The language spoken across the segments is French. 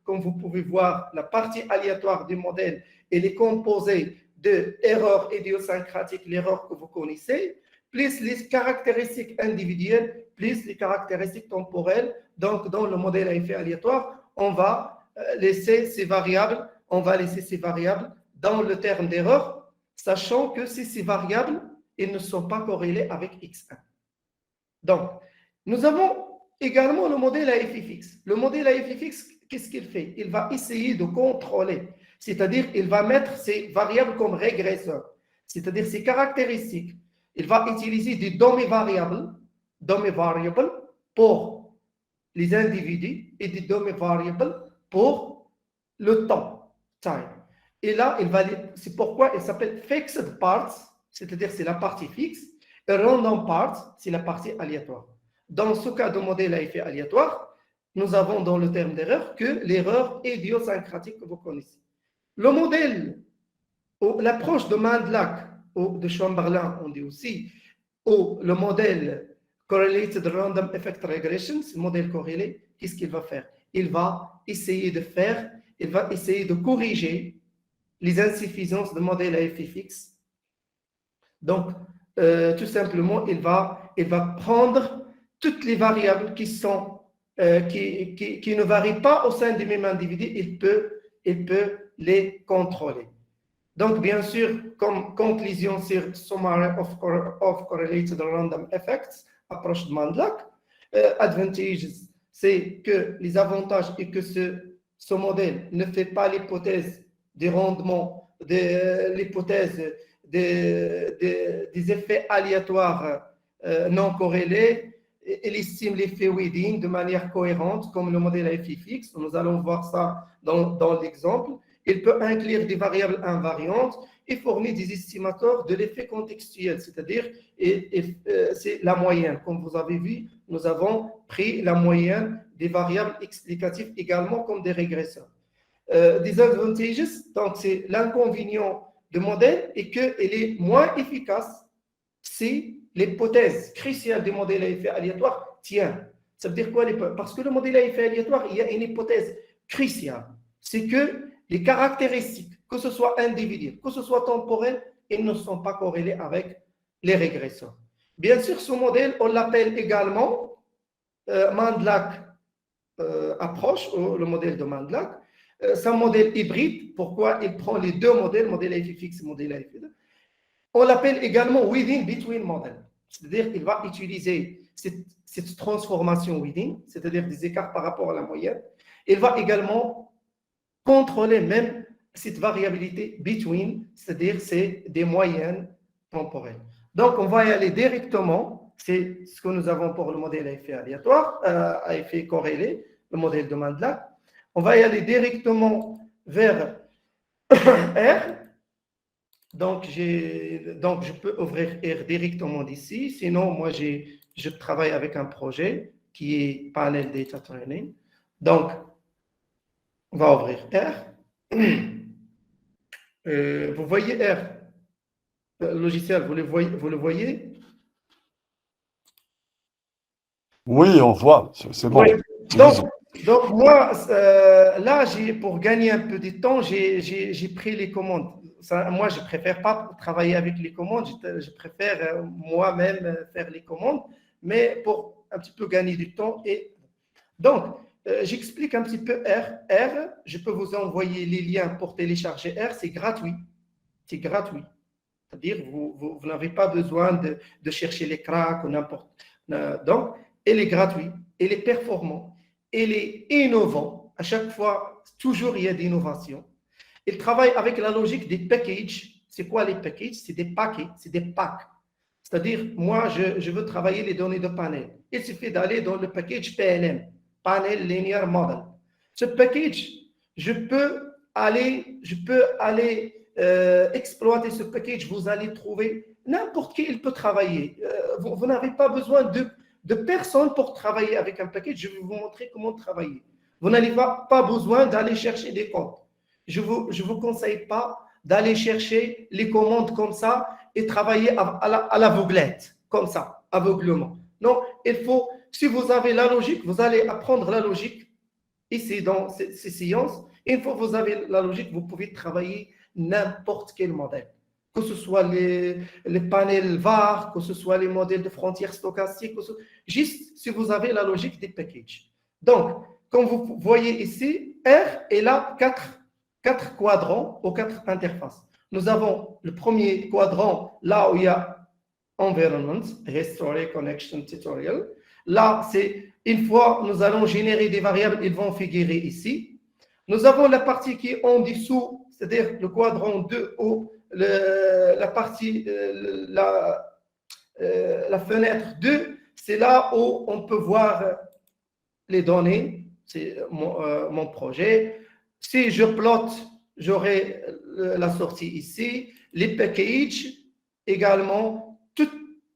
comme vous pouvez voir, la partie aléatoire du modèle, elle est composée de erreurs idiosyncratiques, l'erreur que vous connaissez, plus les caractéristiques individuelles, plus les caractéristiques temporelles. Donc, dans le modèle à effet aléatoire, on va laisser ces variables dans le terme d'erreur, sachant que ces variables, elles ne sont pas corrélées avec X1. Donc, nous avons également le modèle à effet fixe. Le modèle à effet fixe, qu'est-ce qu'il fait? Il va essayer de contrôler, c'est-à-dire il va mettre ces variables comme régresseurs, c'est-à-dire ces caractéristiques. Il va utiliser des dummy variables pour les individus et des dummy variables pour le temps, time. Et là, c'est pourquoi il s'appelle fixed parts, c'est-à-dire c'est la partie fixe, et random parts, c'est la partie aléatoire. Dans ce cas de modèle à effet aléatoire, nous avons dans le terme d'erreur que l'erreur idiosyncratique que vous connaissez. Le modèle, ou l'approche de Mandelac ou de Chamberlain, on dit aussi, ou le modèle Correlated Random Effect Regression, c'est le modèle corrélé, qu'est-ce qu'il va faire? Il va essayer de corriger les insuffisances de modèle à effet fixe. Donc, tout simplement, il va prendre toutes les variables qui ne varient pas au sein du même individu, il peut les contrôler. Donc, bien sûr, comme conclusion sur Summary of Correlated Random Effects, approche de Mandelac, advantages, c'est que les avantages et que ce modèle ne fait pas l'hypothèse des rendements, l'hypothèse des effets aléatoires non corrélés. Il estime l'effet Whedon de manière cohérente, comme le modèle à effet fixe. Nous allons voir ça dans l'exemple. Il peut inclure des variables invariantes et fournir des estimateurs de l'effet contextuel, c'est-à-dire c'est la moyenne. Comme vous avez vu, nous avons pris la moyenne des variables explicatives également comme des régresseurs. Des advantages, donc c'est l'inconvénient du modèle et qu'il est moins efficace si l'hypothèse cruciale du modèle à effet aléatoire tient. Ça veut dire quoi? Parce que le modèle à effet aléatoire, il y a une hypothèse cruciale. C'est que les caractéristiques, que ce soit individuelles, que ce soit temporelles, ils ne sont pas corrélés avec les régresseurs. Bien sûr, ce modèle, on l'appelle également Mandelac approche, ou le modèle de Mandelac. C'est un modèle hybride. Pourquoi? Il prend les deux modèles, modèle à effet fixe et modèle à effet fixe. On l'appelle également within-between model. C'est-à-dire qu'il va utiliser cette transformation within, c'est-à-dire des écarts par rapport à la moyenne. Il va également contrôler même cette variabilité between, c'est-à-dire c'est des moyennes temporelles. Donc, on va y aller directement. C'est ce que nous avons pour le modèle à effet aléatoire, à effet corrélé, le modèle de Mandelac. On va y aller directement vers R. Donc, je peux ouvrir R directement d'ici. Sinon, moi, je travaille avec un projet qui est Panel Data Training. Donc, on va ouvrir R. Vous voyez R, le logiciel, vous le voyez? Oui, on voit, c'est bon. Oui. Donc moi, là, pour gagner un peu de temps, j'ai pris les commandes. Moi, je ne préfère pas travailler avec les commandes, je préfère moi-même faire les commandes, mais pour un petit peu gagner du temps. Donc, j'explique un petit peu R. R, je peux vous envoyer les liens pour télécharger R, c'est gratuit. C'est gratuit. C'est-à-dire, vous n'avez pas besoin de chercher les cracks ou n'importe. Donc, il est gratuit, il est performant, il est innovant. À chaque fois, toujours il y a des innovations. Il travaille avec la logique des packages. C'est quoi les packages? C'est des paquets, c'est des packs. C'est-à-dire, moi, je veux travailler les données de panel. Il suffit d'aller dans le package PLM, Panel Linear Model. Ce package, je peux aller exploiter ce package. Vous allez trouver n'importe qui, il peut travailler. Vous n'avez pas besoin de personne pour travailler avec un package. Je vais vous montrer comment travailler. Vous n'avez pas besoin d'aller chercher des comptes. Je vous conseille pas d'aller chercher les commandes comme ça et travailler à l'aveuglette, comme ça, aveuglement. Non, il faut, si vous avez la logique, vous allez apprendre la logique ici dans ces séances, une fois que vous avez la logique, vous pouvez travailler n'importe quel modèle. Que ce soit les panels VAR, que ce soit les modèles de frontières stochastiques, juste si vous avez la logique des packages. Donc, comme vous voyez ici, R est là quatre quadrants ou 4 interfaces. Nous avons le premier quadrant, là où il y a Environment, History, Connection, Tutorial. Là, c'est une fois nous allons générer des variables, ils vont figurer ici. Nous avons la partie qui est en dessous, c'est-à-dire le quadrant 2 ou la partie, la fenêtre 2, c'est là où on peut voir les données, c'est mon projet. Si je plotte, j'aurai la sortie ici, les packages également,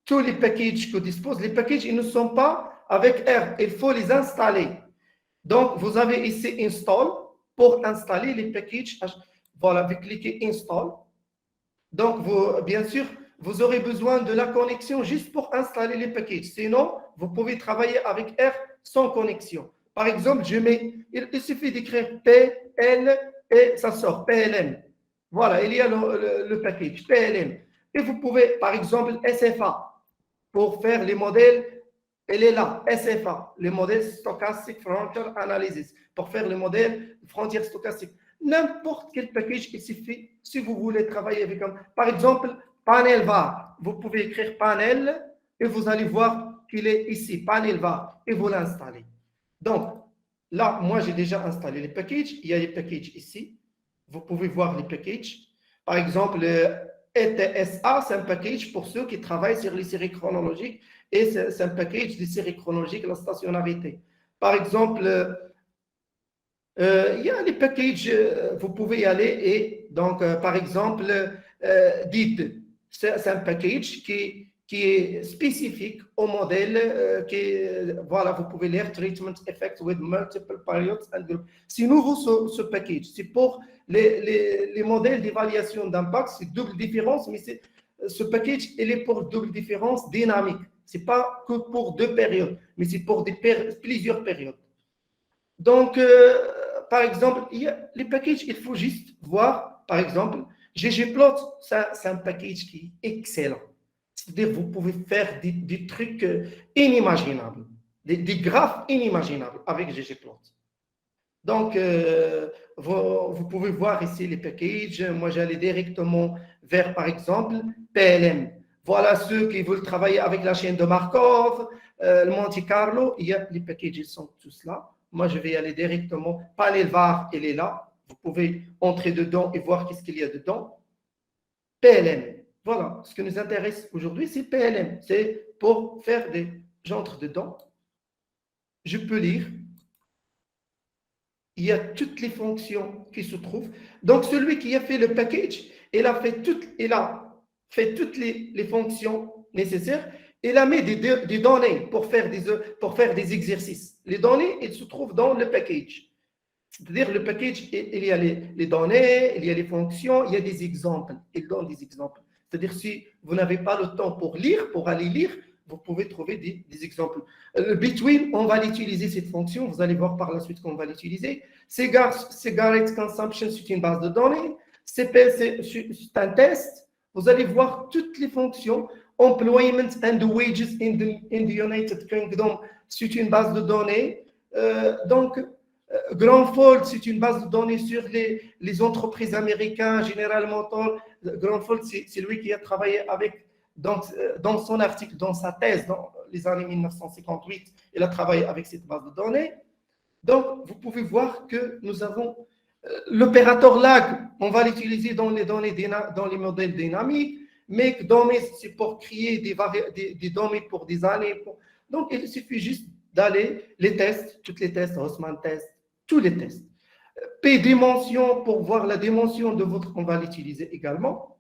tous les packages que dispose, les packages, ils ne sont pas avec R, il faut les installer. Donc, vous avez ici Install pour installer les packages. Voilà, vous cliquez Install. Donc, bien sûr, vous aurez besoin de la connexion juste pour installer les packages. Sinon, vous pouvez travailler avec R sans connexion. Par exemple, il suffit d'écrire PL et ça sort PLM. Voilà, il y a le package PLM. Et vous pouvez, par exemple, SFA pour faire les modèles. Elle est là, SFA, le modèle Stochastic Frontier Analysis, pour faire le modèle frontière stochastique. N'importe quel package, il suffit, si vous voulez travailler avec un. Par exemple, panel VAR. Vous pouvez écrire panel et vous allez voir qu'il est ici, panel VAR, et vous l'installez. Donc, là, moi, j'ai déjà installé les packages. Il y a les packages ici. Vous pouvez voir les packages. Par exemple, ETSA, c'est un package pour ceux qui travaillent sur les séries chronologiques et c'est un package des séries chronologiques, la stationnarité. Par exemple, il y a les packages, vous pouvez y aller et donc, par exemple, DID, c'est un package qui est spécifique au modèle, voilà, vous pouvez lire Treatment Effect with Multiple Periods and Groups. C'est nouveau ce package, c'est pour les modèles d'évaluation d'impact, c'est double différence, mais ce package, il est pour double différence dynamique. Ce n'est pas que pour 2 périodes, mais c'est pour plusieurs périodes. Donc, par exemple, les packages, il faut juste voir, par exemple, ggplot, c'est un package qui est excellent. C'est-à-dire, vous pouvez faire des trucs inimaginables, des graphes inimaginables avec ggplot. Donc, vous pouvez voir ici les packages. Moi, j'allais directement vers, par exemple, PLM. Voilà ceux qui veulent travailler avec la chaîne de Markov, le Monte Carlo. Il y a les packages, ils sont tous là. Moi, je vais aller directement. Panel VAR, il est là. Vous pouvez entrer dedans et voir qu'est-ce qu'il y a dedans. PLM. Voilà, ce qui nous intéresse aujourd'hui, c'est PLM. C'est pour faire des. J'entre dedans. Je peux lire. Il y a toutes les fonctions qui se trouvent. Donc, celui qui a fait le package, il a fait toutes les fonctions nécessaires. Il a mis des données pour faire des exercices. Les données, elles se trouvent dans le package. C'est-à-dire, le package, il y a les données, il y a les fonctions, il y a des exemples. Il donne des exemples. C'est-à-dire, si vous n'avez pas le temps pour aller lire, vous pouvez trouver des exemples. Le between, on va l'utiliser cette fonction. Vous allez voir par la suite qu'on va l'utiliser. Cigarette consumption, c'est une base de données. CP, c'est un test. Vous allez voir toutes les fonctions. Employment and wages in the United Kingdom, c'est une base de données. Donc, Grandfold, c'est une base de données sur les entreprises américaines, General Motors. Grandfold, c'est lui qui a travaillé avec. Dans son article, dans sa thèse, dans les années 1958, il a travaillé avec cette base de données. Donc, vous pouvez voir que nous avons l'opérateur lag, on va l'utiliser dans les modèles dynamiques, mais c'est pour créer des données pour des années. Donc, il suffit juste d'aller les tests, tous les tests, Haussmann test, tous les tests. P-dimension, pour voir la dimension de on va l'utiliser également.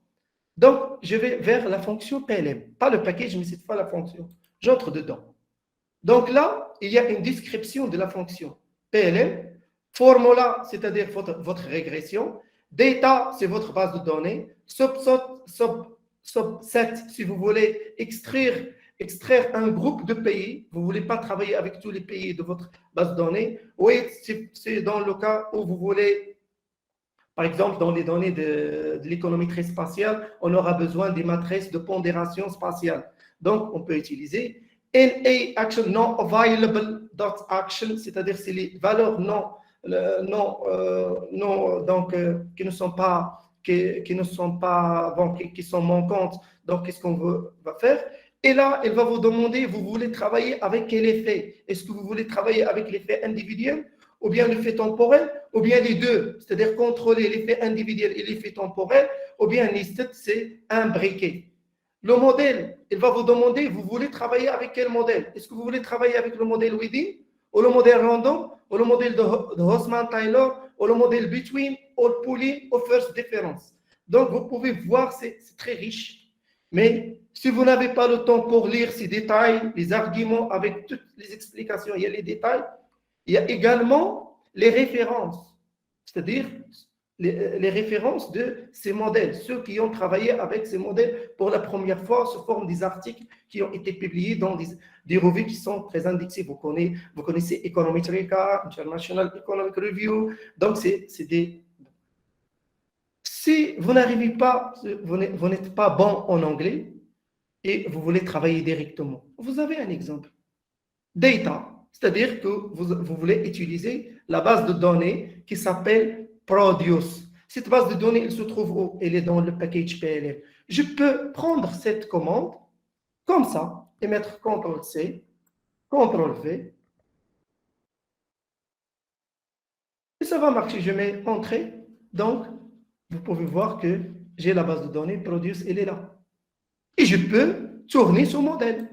Donc, je vais vers la fonction PLM. Pas le package, mais cette fois la fonction. J'entre dedans. Donc là, il y a une description de la fonction PLM. Formula, c'est-à-dire votre régression. Data, c'est votre base de données. Subset, si vous voulez extraire extraire un groupe de pays. Vous ne voulez pas travailler avec tous les pays de votre base de données. Oui, c'est dans le cas où vous voulez, par exemple, dans les données de l'économétrie spatiale, on aura besoin des matrices de pondération spatiale. Donc, on peut utiliser NA action non available dot action, c'est-à-dire c'est les valeurs qui ne sont pas qui sont manquantes. Donc, qu'est-ce qu'on va faire? Et là, elle va vous demander, vous voulez travailler avec quel effet? Est-ce que vous voulez travailler avec l'effet individuel ou bien l'effet temporel, ou bien les deux, c'est-à-dire contrôler l'effet individuel et l'effet temporel, ou bien listed, c'est imbriqué. Le modèle, il va vous demander, vous voulez travailler avec quel modèle? Est-ce que vous voulez travailler avec le modèle within, ou le modèle random, ou le modèle de Hosman-Taylor, ou le modèle between, ou le pooling, ou first difference? Donc, vous pouvez voir, c'est très riche. Mais si vous n'avez pas le temps pour lire ces détails, les arguments avec toutes les explications, il y a les détails, il y a également les références, c'est-à-dire les références de ces modèles. Ceux qui ont travaillé avec ces modèles pour la première fois sous forme des articles qui ont été publiés dans des revues qui sont très indexées. Vous connaissez Econometrica, International Economic Review. Donc, c'est des... Si vous n'arrivez pas, vous n'êtes pas bon en anglais et vous voulez travailler directement, vous avez un exemple. Data. C'est-à-dire que vous voulez utiliser la base de données qui s'appelle Produce. Cette base de données, elle se trouve où? Elle est dans le package PLM. Je peux prendre cette commande comme ça et mettre CTRL-C, CTRL-V. Et ça va marcher. Je mets Entrée. Donc, vous pouvez voir que j'ai la base de données Produce, elle est là. Et je peux tourner ce modèle.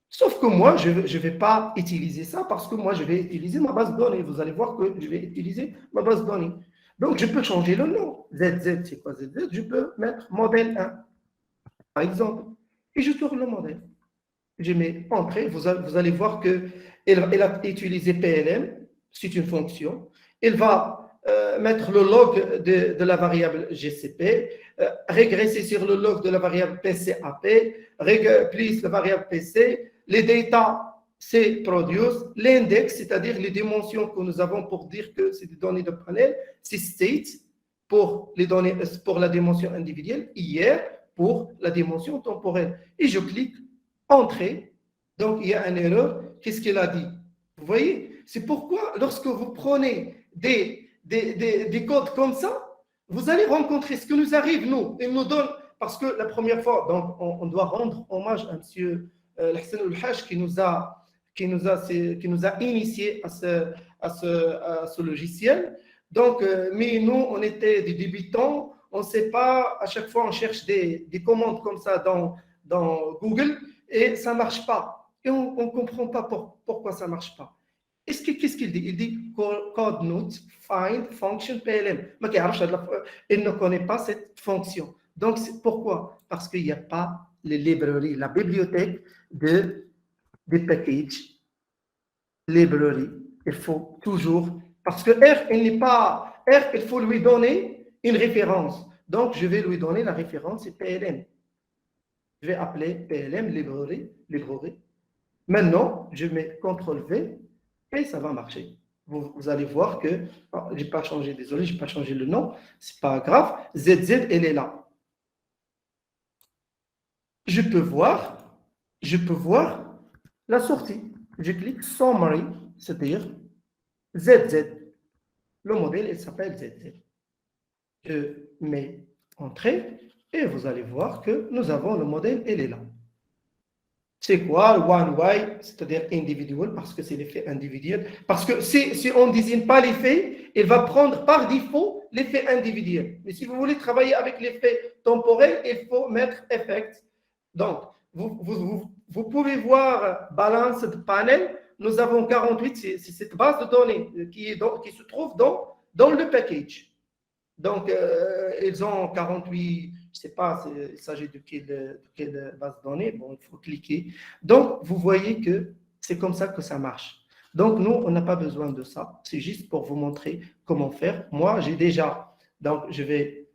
Sauf que moi, je ne vais pas utiliser ça parce que moi, je vais utiliser ma base de données. Vous allez voir que je vais utiliser ma base de données. Donc, je peux changer le nom. ZZ, c'est quoi ZZ? Je peux mettre modèle 1, par exemple. Et je tourne le modèle. Je mets Entrée. Vous allez voir qu'elle a utilisé PLM. C'est une fonction. Elle va mettre le log de la variable GCP, régresser sur le log de la variable PCAP, place la variable PC. Les data, c'est produce. L'index, c'est-à-dire les dimensions que nous avons pour dire que c'est des données de panel, c'est state pour la dimension individuelle, hier pour la dimension temporelle. Et je clique Entrée. Donc, il y a une erreur. Qu'est-ce qu'il a dit? Vous voyez? C'est pourquoi, lorsque vous prenez des codes comme ça, vous allez rencontrer ce que nous arrive, nous. Il nous donne, parce que la première fois, donc, on doit rendre hommage à M. Hassan El-Haj qui nous a initié à ce logiciel. Donc, mais nous, on était des débutants, on ne sait pas, à chaque fois, on cherche des commandes comme ça dans Google et ça ne marche pas. Et on ne comprend pas pourquoi ça ne marche pas. Qu'est-ce qu'il dit? Il dit code note find function PLM. Il ne connaît pas cette fonction. Donc, pourquoi? Parce qu'il n'y a pas les librairies, la bibliothèque des packages, librairie. Il faut toujours, parce que R, il faut lui donner une référence. Donc, je vais lui donner la référence, c'est PLM. Je vais appeler PLM librairie. Maintenant, je mets CTRL-V et ça va marcher. Vous allez voir que, je n'ai pas changé, désolé, je n'ai pas changé le nom, c'est pas grave, ZZ, elle est là. Je peux voir la sortie. Je clique Summary, c'est-à-dire ZZ. Le modèle, il s'appelle ZZ. Je mets Entrée et vous allez voir que nous avons le modèle, il est là. C'est quoi le one way, c'est-à-dire individual, parce que c'est l'effet individuel. Parce que si on ne désigne pas l'effet, il va prendre par défaut l'effet individuel. Mais si vous voulez travailler avec l'effet temporel, il faut mettre effect. Donc, vous pouvez voir Balanced Panel. Nous avons 48, c'est cette base de données qui se trouve dans le package. Donc, ils ont 48, je ne sais pas, il s'agit de quelle base de données. Bon, il faut cliquer. Donc, vous voyez que c'est comme ça que ça marche. Donc, nous, on n'a pas besoin de ça. C'est juste pour vous montrer comment faire. Moi, j'ai déjà, donc je vais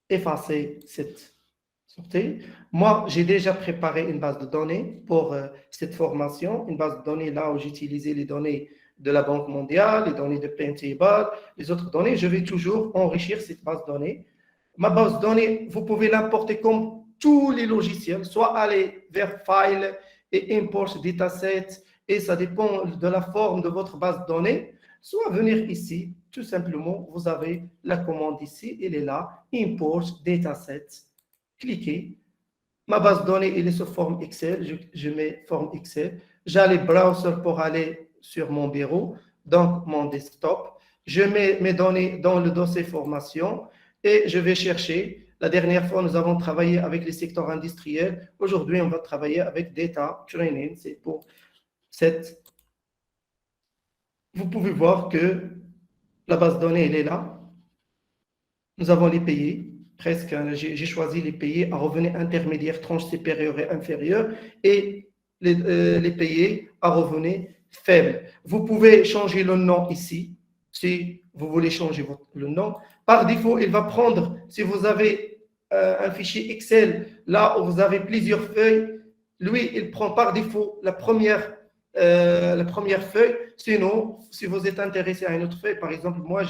effacer Sortez. Moi, j'ai déjà préparé une base de données pour cette formation, une base de données là où j'utilisais les données de la Banque mondiale, les données de Paytable, les autres données. Je vais toujours enrichir cette base de données. Ma base de données, vous pouvez l'importer comme tous les logiciels, soit aller vers File et Import Dataset, et ça dépend de la forme de votre base de données, soit venir ici, tout simplement, vous avez la commande ici, elle est là, Import Dataset. Cliquez. Ma base de données, elle est sous forme Excel. Je mets forme Excel. J'allais browser pour aller sur mon bureau, donc mon desktop. Je mets mes données dans le dossier formation et je vais chercher. La dernière fois, nous avons travaillé avec les secteurs industriels. Aujourd'hui, on va travailler avec Data Training. C'est pour cette. Vous pouvez voir que la base de données, elle est là. Nous avons les pays. Presque, j'ai choisi les pays à revenu intermédiaire, tranche supérieure et inférieure, et les pays à revenu faible. Vous pouvez changer le nom ici, si vous voulez changer le nom. Par défaut, il va prendre, si vous avez un fichier Excel, là où vous avez plusieurs feuilles, lui, il prend par défaut la première feuille. Sinon, si vous êtes intéressé à une autre feuille, par exemple, moi,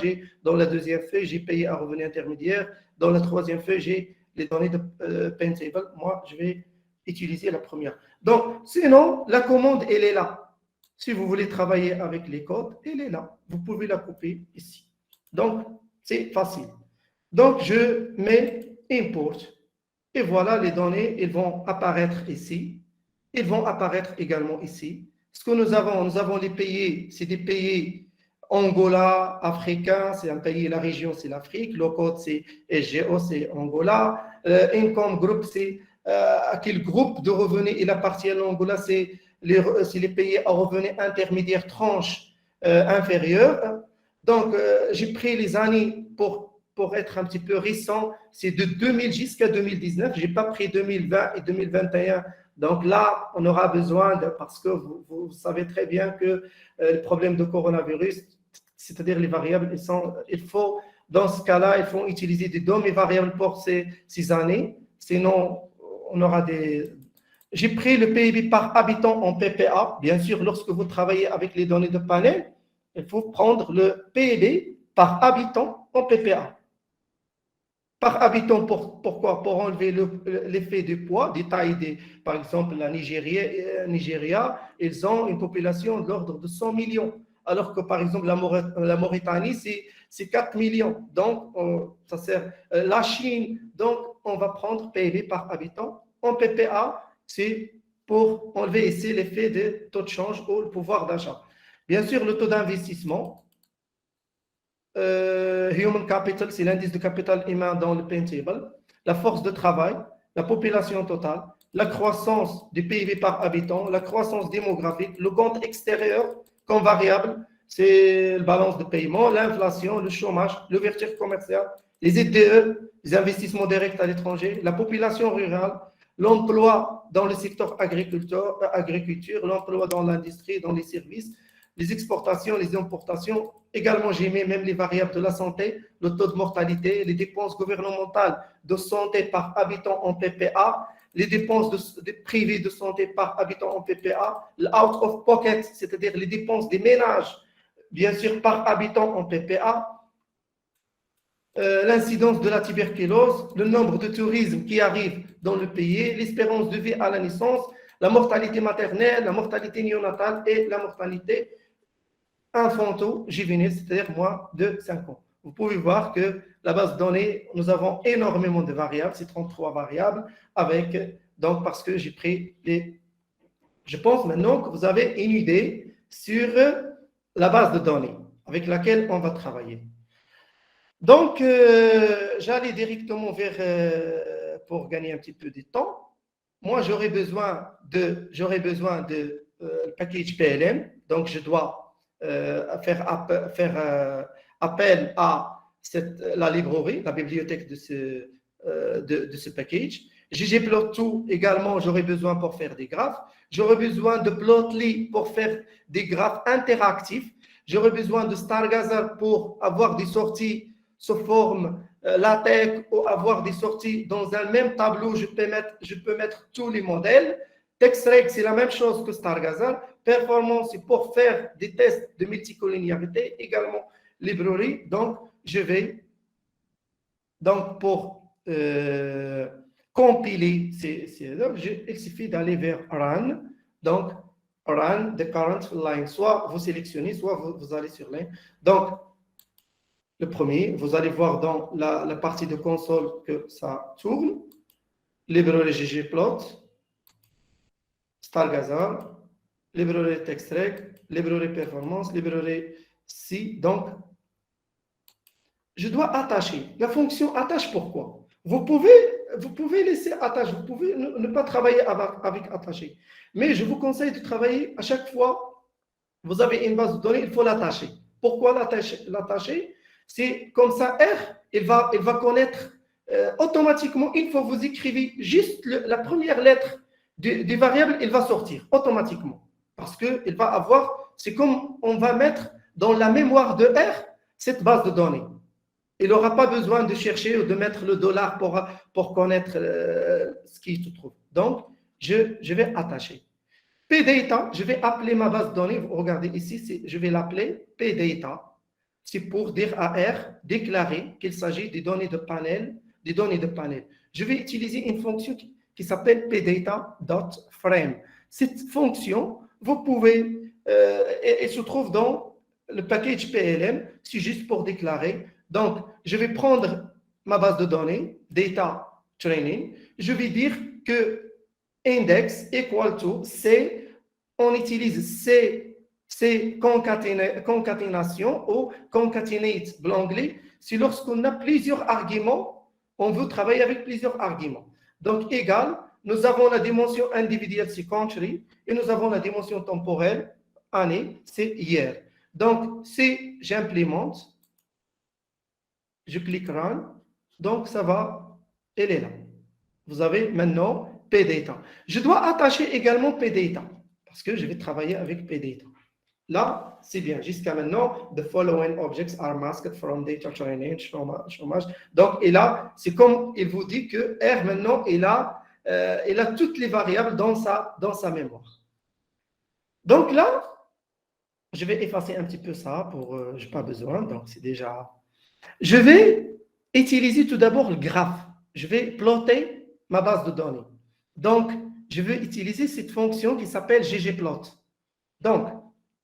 dans la deuxième feuille, j'ai payé à revenu intermédiaire. Dans la troisième feuille, j'ai les données de Paytable. Moi, je vais utiliser la première. Donc, sinon, la commande, elle est là. Si vous voulez travailler avec les codes, elle est là. Vous pouvez la couper ici. Donc, c'est facile. Donc, je mets Import. Et voilà, les données, elles vont apparaître ici. Elles vont apparaître également ici. Ce que nous avons les pays, c'est des pays Angola, africain, c'est un pays, la région, c'est l'Afrique. Le code, c'est SGO, c'est Angola. Income Group, c'est à quel groupe de revenus il appartient à l'Angola, c'est les pays à revenus intermédiaires, tranche inférieure. Donc, j'ai pris les années pour être un petit peu récent, c'est de 2000 jusqu'à 2019. Je n'ai pas pris 2020 et 2021. Donc là, on aura besoin, parce que vous savez très bien que le problème de coronavirus, c'est-à-dire les variables, il faut, dans ce cas-là, il faut utiliser des données variables pour ces années. Sinon, on aura des... J'ai pris le PIB par habitant en PPA. Bien sûr, lorsque vous travaillez avec les données de panel, il faut prendre le PIB par habitant en PPA. Par habitant, pourquoi? Pour enlever l'effet du poids, des tailles, par exemple, la Nigeria, ils ont une population de l'ordre de 100 millions, alors que par exemple, la Mauritanie, c'est 4 millions. Donc, ça sert. La Chine, donc, on va prendre PIB par habitant. En PPA, c'est pour enlever ici l'effet de taux de change ou le pouvoir d'achat. Bien sûr, le taux d'investissement. Human Capital, c'est l'indice de capital humain dans le Paytable, la force de travail, la population totale, la croissance du PIB par habitant, la croissance démographique, le compte extérieur comme variable, c'est la balance de paiement, l'inflation, le chômage, l'ouverture commerciale, les IDE, les investissements directs à l'étranger, la population rurale, l'emploi dans le secteur agriculture, l'emploi dans l'industrie, dans les services, les exportations, les importations. Également, j'ai mis même les variables de la santé, le taux de mortalité, les dépenses gouvernementales de santé par habitant en PPA, les dépenses privées de santé par habitant en PPA, le out of pocket, c'est-à-dire les dépenses des ménages, bien sûr, par habitant en PPA, l'incidence de la tuberculose, le nombre de tourisme qui arrive dans le pays, l'espérance de vie à la naissance, la mortalité maternelle, la mortalité néonatale et la mortalité infanto-juvénile, c'est-à-dire moins de 5 ans. Vous pouvez voir que la base de données, nous avons énormément de variables, c'est 33 variables, donc parce que j'ai pris les... Je pense maintenant que vous avez une idée sur la base de données avec laquelle on va travailler. Donc, j'allais directement vers, pour gagner un petit peu de temps, moi j'aurais besoin de package PLM, donc je dois faire appel à la librairie, la bibliothèque de ce package. ggplot2 également, j'aurais besoin pour faire des graphes. J'aurais besoin de Plotly pour faire des graphes interactifs. J'aurais besoin de Stargazer pour avoir des sorties sous forme LaTeX ou avoir des sorties dans un même tableau, je peux mettre tous les modèles. TextReg, c'est la même chose que Stargazer. Performance, c'est pour faire des tests de multicollinéarité, également librairie. Donc, je vais, donc pour compiler il suffit d'aller vers Run. Donc, Run the current line. Soit vous sélectionnez, soit vous allez sur line. Donc, le premier, vous allez voir dans la partie de console que ça tourne. Librairie ggplot, Stargazer, librairie TextReg, librairie performance, librairie C. Donc, je dois attacher. La fonction attache, pourquoi? Vous pouvez laisser attache, vous pouvez ne pas travailler avec attaché. Mais je vous conseille de travailler à chaque fois, vous avez une base de données, il faut l'attacher. Pourquoi l'attacher? C'est comme ça, R, il va connaître automatiquement, une fois que vous écrivez juste la première lettre des variables, il va sortir automatiquement. Parce qu'il va avoir, c'est comme on va mettre dans la mémoire de R cette base de données. Il n'aura pas besoin de chercher ou de mettre le dollar pour connaître ce qui se trouve. Donc, je vais attacher. PData, je vais appeler ma base de données. Vous regardez ici, je vais l'appeler PData. C'est pour dire à R, déclarer qu'il s'agit des données de panel. Je vais utiliser une fonction qui s'appelle pdata.frame. Cette fonction, vous pouvez, elle se trouve dans le package PLM, c'est juste pour déclarer. Donc, je vais prendre ma base de données, data training, je vais dire que index equal to C, on utilise C concaténation ou concatenate l'anglais, c'est lorsqu'on a plusieurs arguments, on veut travailler avec plusieurs arguments. Donc, égal, nous avons la dimension individuelle, c'est country, et nous avons la dimension temporelle, année, c'est year. Donc, si j'implémente, je clique Run, donc ça va, elle est là. Vous avez maintenant PData. Je dois attacher également PData, parce que je vais travailler avec PData. Là, c'est bien. Jusqu'à maintenant, the following objects are masked from data training, chômage. Donc, et là, c'est comme il vous dit que R, maintenant, il a toutes les variables dans sa mémoire. Donc là, je vais effacer un petit peu ça, je n'ai pas besoin, donc c'est déjà... Je vais utiliser tout d'abord le graphe. Je vais plotter ma base de données. Donc, je vais utiliser cette fonction qui s'appelle ggplot. Donc,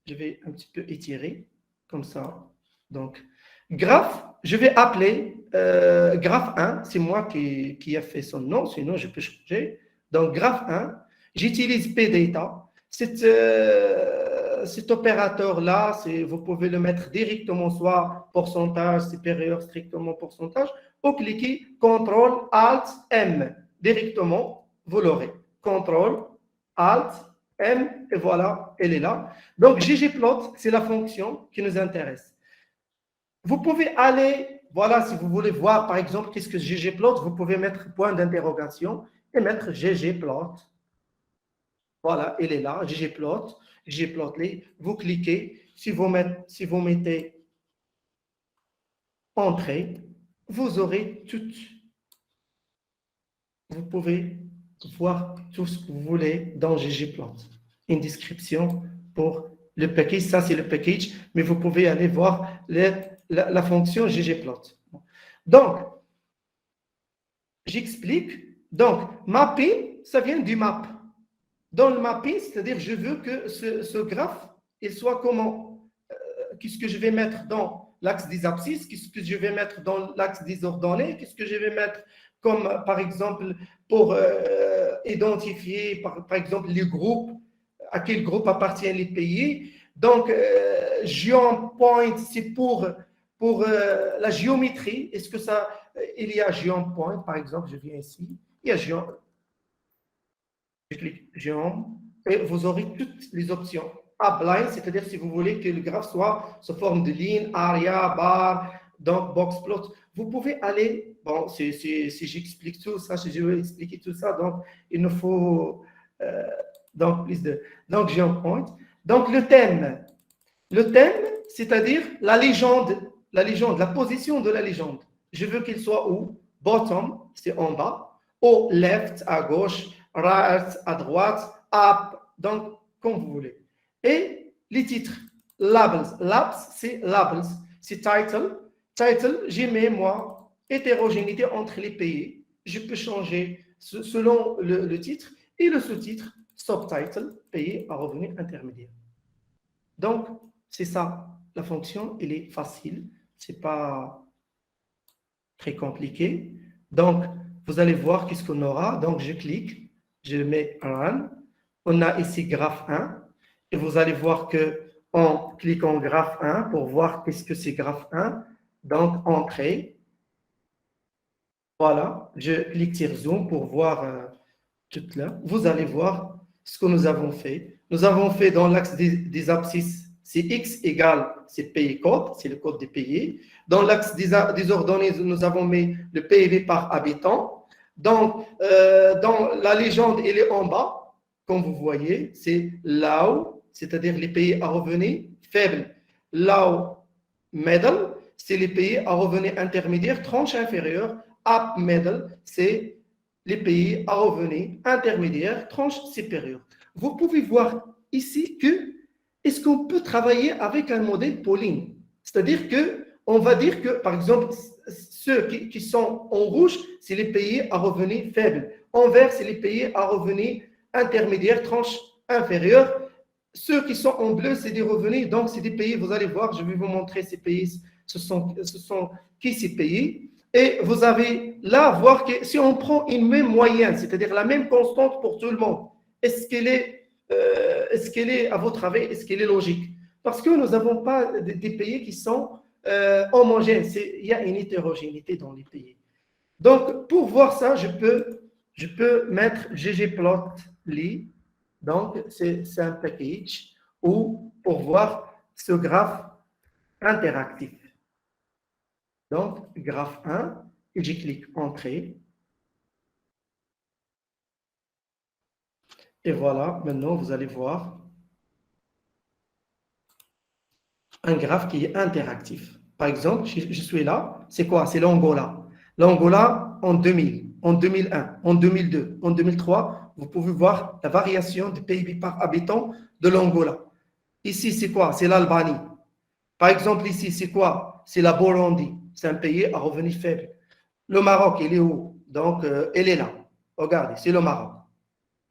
je vais un petit peu étirer, comme ça. Donc, graphe, je vais appeler graphe 1. C'est moi qui a fait son nom, sinon je peux changer. Donc, graphe 1, j'utilise pdata. Cet opérateur-là, vous pouvez le mettre directement, soit pourcentage supérieur strictement pourcentage, ou cliquez CTRL-ALT-M. Directement, vous l'aurez. CTRL-ALT-M, et voilà, elle est là. Donc, ggplot, c'est la fonction qui nous intéresse. Vous pouvez aller, voilà, si vous voulez voir, par exemple, qu'est-ce que ggplot, vous pouvez mettre point d'interrogation et mettre ggplot. Voilà, elle est là, ggplot. Vous cliquez, si vous mettez entrée, vous aurez tout. Vous pouvez voir tout ce que vous voulez dans ggplot. Une description pour le package, ça c'est le package, mais vous pouvez aller voir la fonction ggplot. Donc, j'explique. Donc, mapping, ça vient du map. Dans le mapping, c'est-à-dire je veux que ce graphe, il soit comment? Qu'est-ce que je vais mettre dans l'axe des abscisses? Qu'est-ce que je vais mettre dans l'axe des ordonnées? Qu'est-ce que je vais mettre comme, par exemple, pour identifier, par exemple, les groupes, à quel groupe appartiennent les pays? Donc, GeoPoint, c'est pour la géométrie. Est-ce que il y a GeoPoint, par exemple, je viens ici, il y a je clique Géom et vous aurez toutes les options. Upline, c'est-à-dire si vous voulez que le graphe soit sous forme de ligne, area, bar, donc box plot. Vous pouvez aller, bon, si j'explique tout ça, si je veux expliquer tout ça, donc il nous faut donc plus de. Donc GeoPoint. Donc le thème, c'est-à-dire la légende la légende, la position de la légende. Je veux qu'il soit où? Bottom, c'est en bas. Au left, à gauche. Right, à droite. Up, donc comme vous voulez. Et les titres. Labels. Labs, c'est labels. C'est title. Title, j'y mets moi hétérogénéité entre les pays. Je peux changer selon le titre et le sous-titre, subtitle, pays à revenu intermédiaire. Donc, c'est ça. La fonction, elle est facile. Ce n'est pas très compliqué. Donc, vous allez voir qu'est-ce qu'on aura. Donc, je clique, je mets run. On a ici graphe 1. Et vous allez voir qu'en cliquant graphe 1 pour voir qu'est-ce que c'est graphe 1. Donc, entrée. Voilà, je clique sur zoom pour voir tout là. Vous allez voir ce que nous avons fait. Nous avons fait dans l'axe des abscisses, c'est x égale, c'est pays code, c'est le code des pays. Dans l'axe des ordonnées, nous avons mis le PIB par habitant. Donc, dans la légende, elle est en bas, comme vous voyez, c'est low, c'est-à-dire les pays à revenus faibles. Low, middle, c'est les pays à revenus intermédiaires, tranche inférieure. Up, middle, c'est les pays à revenus intermédiaires, tranche supérieure. Vous pouvez voir ici que est-ce qu'on peut travailler avec un modèle Pauling? C'est-à-dire qu'on va dire que, par exemple, ceux qui sont en rouge, c'est les pays à revenus faibles. En vert, c'est les pays à revenus intermédiaires, tranche inférieure. Ceux qui sont en bleu, c'est des revenus. Donc, c'est des pays, vous allez voir, je vais vous montrer ces pays. Ce sont qui ces pays? Et vous avez là voir que si on prend une même moyenne, c'est-à-dire la même constante pour tout le monde, est-ce qu'elle est, à votre avis, est-ce qu'elle est logique? Parce que nous n'avons pas des pays qui sont homogènes. Il y a une hétérogénéité dans les pays. Donc, pour voir ça, je peux mettre ggplotly. Donc, c'est un package ou pour voir ce graphe interactif. Donc, graphe 1, et je clique Entrée. Et voilà, maintenant, vous allez voir un graphe qui est interactif. Par exemple, je suis là, c'est quoi? C'est l'Angola. L'Angola en 2000, en 2001, en 2002, en 2003, vous pouvez voir la variation du PIB par habitant de l'Angola. Ici, c'est quoi? C'est l'Albanie. Par exemple, ici, c'est quoi? C'est la Burundi. C'est un pays à revenus faibles. Le Maroc, il est où? Donc, elle est là. Regardez, c'est le Maroc.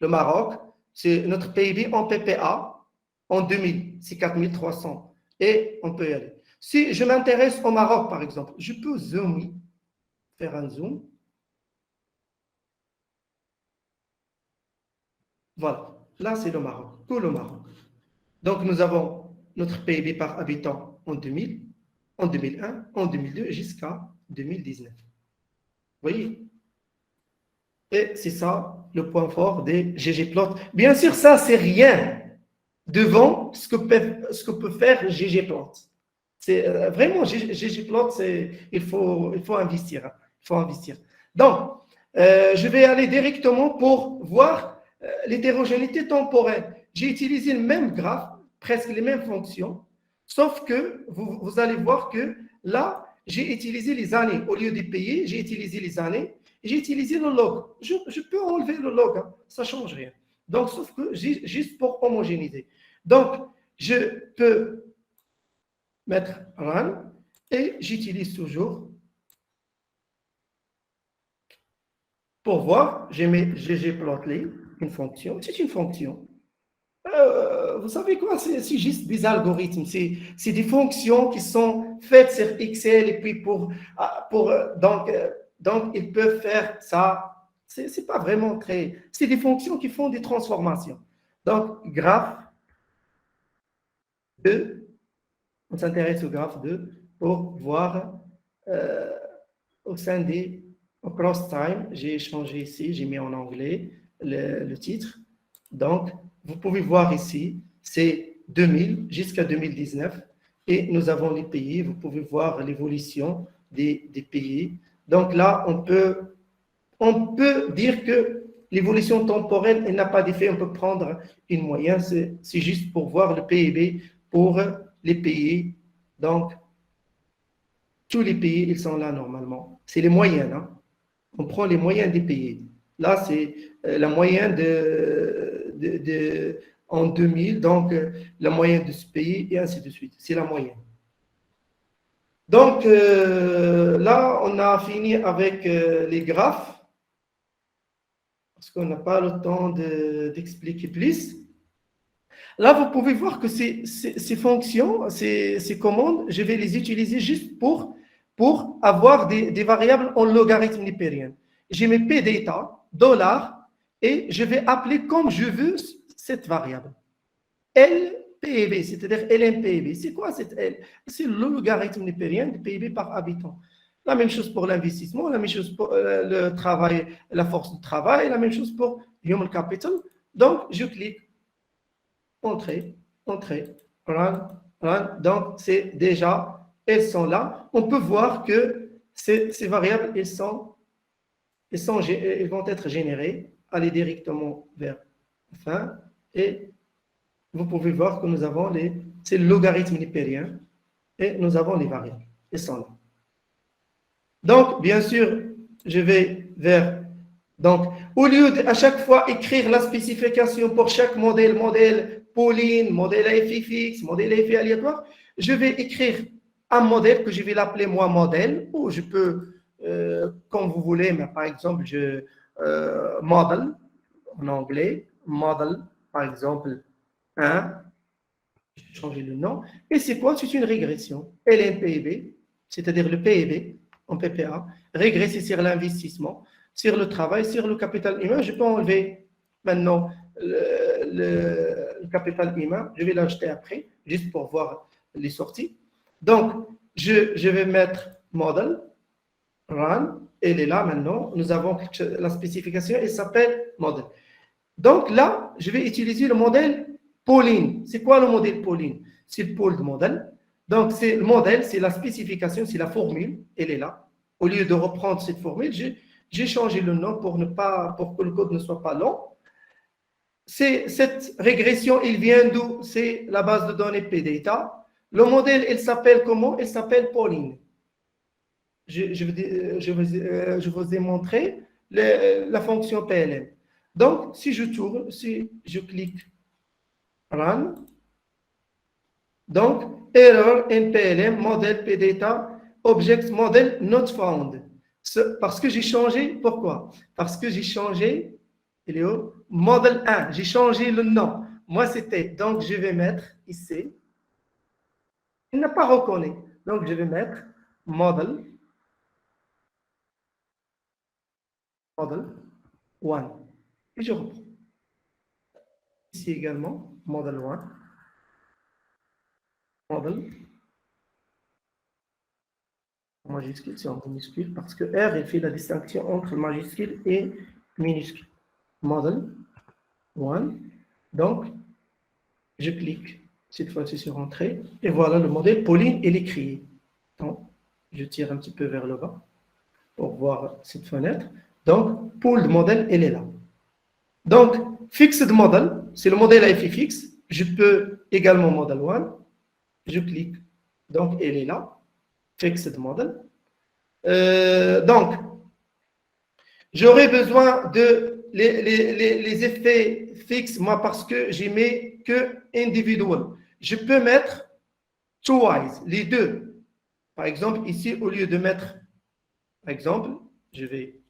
Le Maroc, c'est notre PIB en PPA en 2000, c'est 4300. Et on peut y aller. Si je m'intéresse au Maroc, par exemple, je peux zoomer, faire un zoom. Voilà. Là, c'est le Maroc. Tout le Maroc. Donc, nous avons notre PIB par habitant en 2000, en 2001, en 2002 jusqu'à 2019. Vous voyez? Et c'est ça le point fort des ggplot. Bien sûr, ça, c'est rien devant ce que peut faire ggplot. C'est vraiment ggplot, il faut investir. Il faut investir. Donc, je vais aller directement pour voir l'hétérogénéité temporelle. J'ai utilisé le même graphe, presque les mêmes fonctions, sauf que vous allez voir que là, j'ai utilisé les années. Au lieu des pays, j'ai utilisé les années. J'ai utilisé le log. Je peux enlever le log, hein, ça ne change rien. Donc, sauf que juste pour homogénéiser. Donc, je peux mettre run et j'utilise toujours pour voir, j'ai mis ggplotly, une fonction. C'est une fonction. Vous savez quoi, c'est juste des algorithmes. C'est des fonctions qui sont faites sur Excel et puis donc, ils peuvent faire ça. C'est pas vraiment très... C'est des fonctions qui font des transformations. Donc, graphe 2, on s'intéresse au graphe 2 pour voir au sein des... Across time, j'ai changé ici, j'ai mis en anglais le titre. Donc, vous pouvez voir ici, c'est 2000 jusqu'à 2019. Et nous avons les pays, vous pouvez voir l'évolution des pays. Donc là, on peut dire que l'évolution temporelle, elle n'a pas d'effet. On peut prendre une moyenne. C'est juste pour voir le PIB pour les pays. Donc, Tous les pays, ils sont là normalement. C'est les moyennes. Hein. On prend les moyennes des pays. Là, c'est la moyenne en 2000, donc la moyenne de ce pays, et ainsi de suite. C'est la moyenne. Donc, là, on a fini avec les graphes, parce qu'on n'a pas le temps d'expliquer plus. Là, vous pouvez voir que ces fonctions, ces commandes, je vais les utiliser juste pour avoir des variables en logarithme népérien. J'ai mes pdata, $, et je vais appeler comme je veux cette variable. LPIB, c'est-à-dire LMPIB. C'est quoi cette L? C'est le logarithme népérien du PIB par habitant. La même chose pour l'investissement, la même chose pour le travail, la force de travail, la même chose pour human capital. Donc, je clique Entrée, run. Donc, c'est déjà, elles sont là. On peut voir que ces variables, elles vont être générées. Allez directement vers la fin. Et vous pouvez voir que nous avons c'est le logarithme népérien. Et nous avons les variables. Elles sont là. Donc, bien sûr, je vais vers... Donc, au lieu d'à chaque fois écrire la spécification pour chaque modèle Pauline, modèle à effet fixe, modèle à effet aléatoire, je vais écrire un modèle que je vais l'appeler moi modèle, ou je peux, comme vous voulez, mais par exemple, model en anglais, model, par exemple, 1, je vais changer le nom. Et c'est quoi? C'est une régression. LMPIB, c'est-à-dire le PIB en PPA, régresser sur l'investissement, sur le travail, sur le capital humain. Je peux enlever maintenant le capital humain. Je vais l'ajouter après, juste pour voir les sorties. Donc, je vais mettre model, run, elle est là maintenant. Nous avons la spécification, elle s'appelle model. Donc là, je vais utiliser le modèle Pauline. C'est quoi le modèle Pauline? C'est le pôle de modèle. Donc, c'est le modèle, c'est la spécification, c'est la formule, elle est là. Au lieu de reprendre cette formule, j'ai changé le nom pour que le code ne soit pas long. Cette régression, il vient d'où? C'est la base de données PData. Le modèle, il s'appelle comment? Il s'appelle Pauline. Je vous ai montré la fonction PLM. Donc, si je tourne, si je clique Run, donc, error in PLM, modèle PData, object model not found. Parce que j'ai changé, pourquoi? Parce que j'ai changé, il est où? Model 1, j'ai changé le nom. Moi, c'était, donc je vais mettre ici, il n'a pas reconnu. Donc, je vais mettre model 1. Et je reprends. Ici également, model 1. Model majuscule, c'est en minuscule, parce que R, il fait la distinction entre majuscule et minuscule. Model 1. Donc, je clique cette fois-ci sur Entrée, et voilà le modèle Pauline, il est créé. Donc, je tire un petit peu vers le bas pour voir cette fenêtre. Donc, pool de modèle, elle est là. Donc, fixed model, c'est le modèle à effet fixe. Je peux également model 1. Je clique. Donc, elle est là. Fixed model. Donc, j'aurais besoin de les effets fixes, moi, parce que j'ai mis que individual. Je peux mettre twice, les deux. Par exemple, ici, au lieu de mettre, par exemple, je vais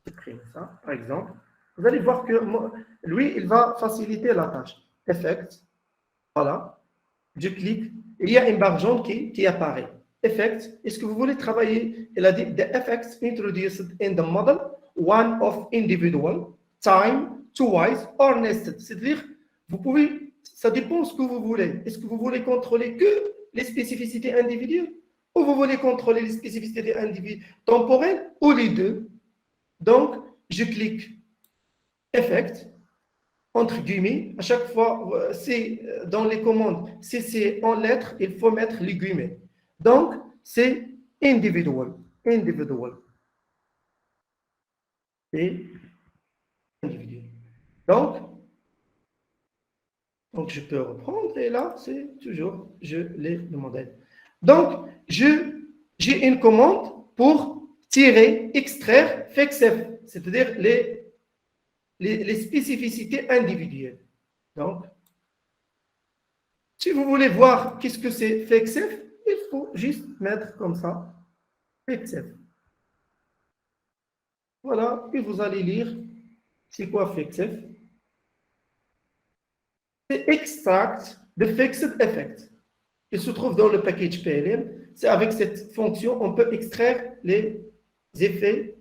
supprimer ça, par exemple, vous allez voir que lui, il va faciliter la tâche. Effect, voilà, je clique, il y a une barre jaune qui apparaît. Effect, est-ce que vous voulez travailler? Il a dit, the effects introduced in the model, one of individual, time, twice, or nested. C'est-à-dire, vous pouvez, ça dépend de ce que vous voulez. Est-ce que vous voulez contrôler que les spécificités individuelles ou vous voulez contrôler les spécificités individuelles temporelles ou les deux? Donc, je clique Effect, entre guillemets, à chaque fois, c'est dans les commandes, si c'est en lettres, il faut mettre les guillemets. Donc, c'est individual. Individual. Et individual. Donc, je peux reprendre et là, c'est toujours, je l'ai le modèle. Donc, je j'ai une commande pour tirer, extraire FXF, c'est-à-dire les spécificités individuelles. Donc, si vous voulez voir qu'est-ce que c'est FXF, il faut juste mettre comme ça, FXF. Voilà, et vous allez lire, c'est quoi FXF? C'est Extract the Fixed Effect. Il se trouve dans le package PLM. C'est avec cette fonction, on peut extraire les effets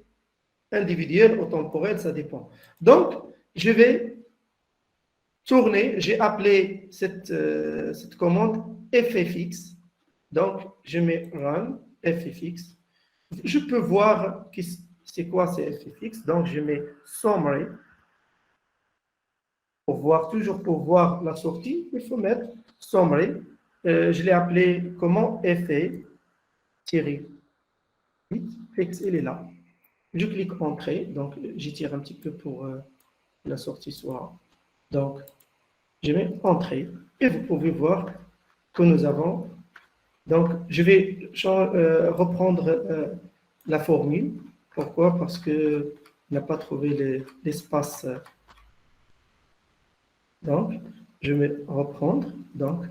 individuels ou temporels, ça dépend. Donc, je vais tourner, j'ai appelé cette commande FFX. Donc, je mets run FFX. Je peux voir c'est quoi ces FFX. Donc, je mets summary. Toujours pour voir la sortie, il faut mettre summary. Je l'ai appelé comment FA-8. Fix, il est là. Je clique entrée. Donc, j'étire un petit peu pour la sortie soit. Donc, je mets entrée. Et vous pouvez voir que nous avons. Donc, je vais reprendre la formule. Pourquoi? Parce que n'a pas trouvé l'espace. Donc, je vais reprendre. Donc,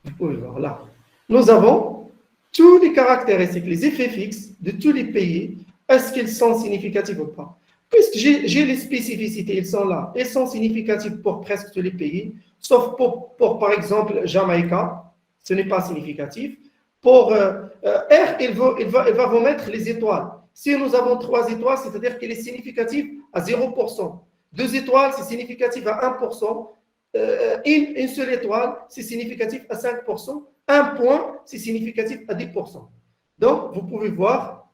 vous pouvez voir là. Nous avons tous les caractéristiques, les effets fixes de tous les pays. Est-ce qu'ils sont significatifs ou pas? Puisque j'ai les spécificités, ils sont là. Ils sont significatifs pour presque tous les pays, sauf pour par exemple, Jamaïca. Ce n'est pas significatif. Pour R, il va vous mettre les étoiles. Si nous avons 3 étoiles, c'est-à-dire qu'il est significatif à 0%. 2 étoiles, c'est significatif à 1%. Une seule étoile, c'est significatif à 5%. Un point, c'est significatif à 10%. Donc, vous pouvez voir,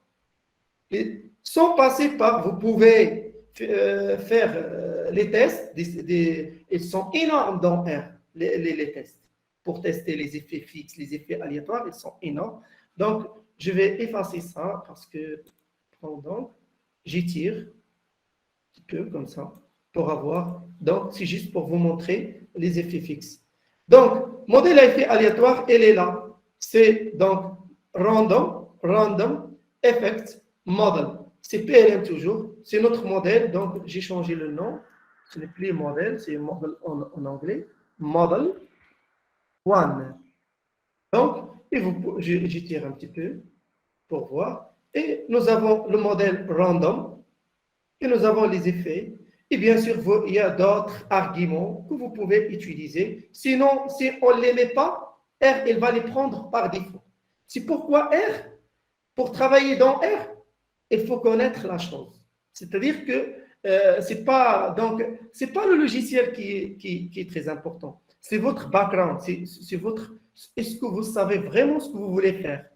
sans passer par, vous pouvez faire les tests. Ils sont énormes dans R, les tests. Pour tester les effets fixes, les effets aléatoires, ils sont énormes. Donc, je vais effacer ça parce que, donc, j'étire un petit peu comme ça pour avoir. Donc, c'est juste pour vous montrer les effets fixes. Donc, modèle à effet aléatoire, elle est là. C'est donc random effect model. C'est PLM toujours. C'est notre modèle. Donc, j'ai changé le nom. Ce n'est plus modèle, c'est model en anglais. Model. One. Donc, j'étire un petit peu pour voir. Et nous avons le modèle random. Et nous avons les effets. Et bien sûr, il y a d'autres arguments que vous pouvez utiliser. Sinon, si on ne les met pas, R, il va les prendre par défaut. C'est pourquoi R, pour travailler dans R, il faut connaître la chose. C'est-à-dire que ce n'est pas le logiciel qui est très important. C'est votre background. Est-ce que vous savez vraiment ce que vous voulez faire?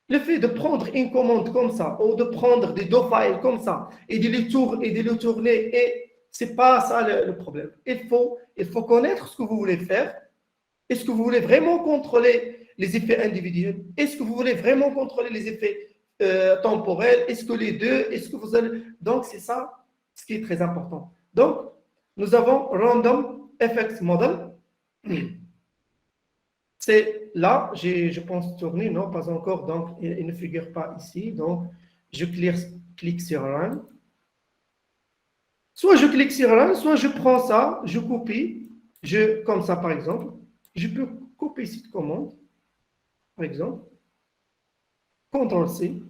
Le fait de prendre une commande comme ça, ou de prendre des deux files comme ça, et de les tourner, et ce n'est pas ça le problème. Il faut connaître ce que vous voulez faire. Est-ce que vous voulez vraiment contrôler les effets individuels? Est-ce que vous voulez vraiment contrôler les effets temporels? Est-ce que les deux? Est-ce que vous allez... Donc, c'est ça ce qui est très important. Donc, nous avons Random Effects Model. C'est là, je pense tourner, non, pas encore, donc il ne figure pas ici. Donc, je clique sur Run. Soit je clique sur Run, soit je prends ça, je copie, comme ça par exemple, je peux copier cette commande, par exemple, CTRL-C,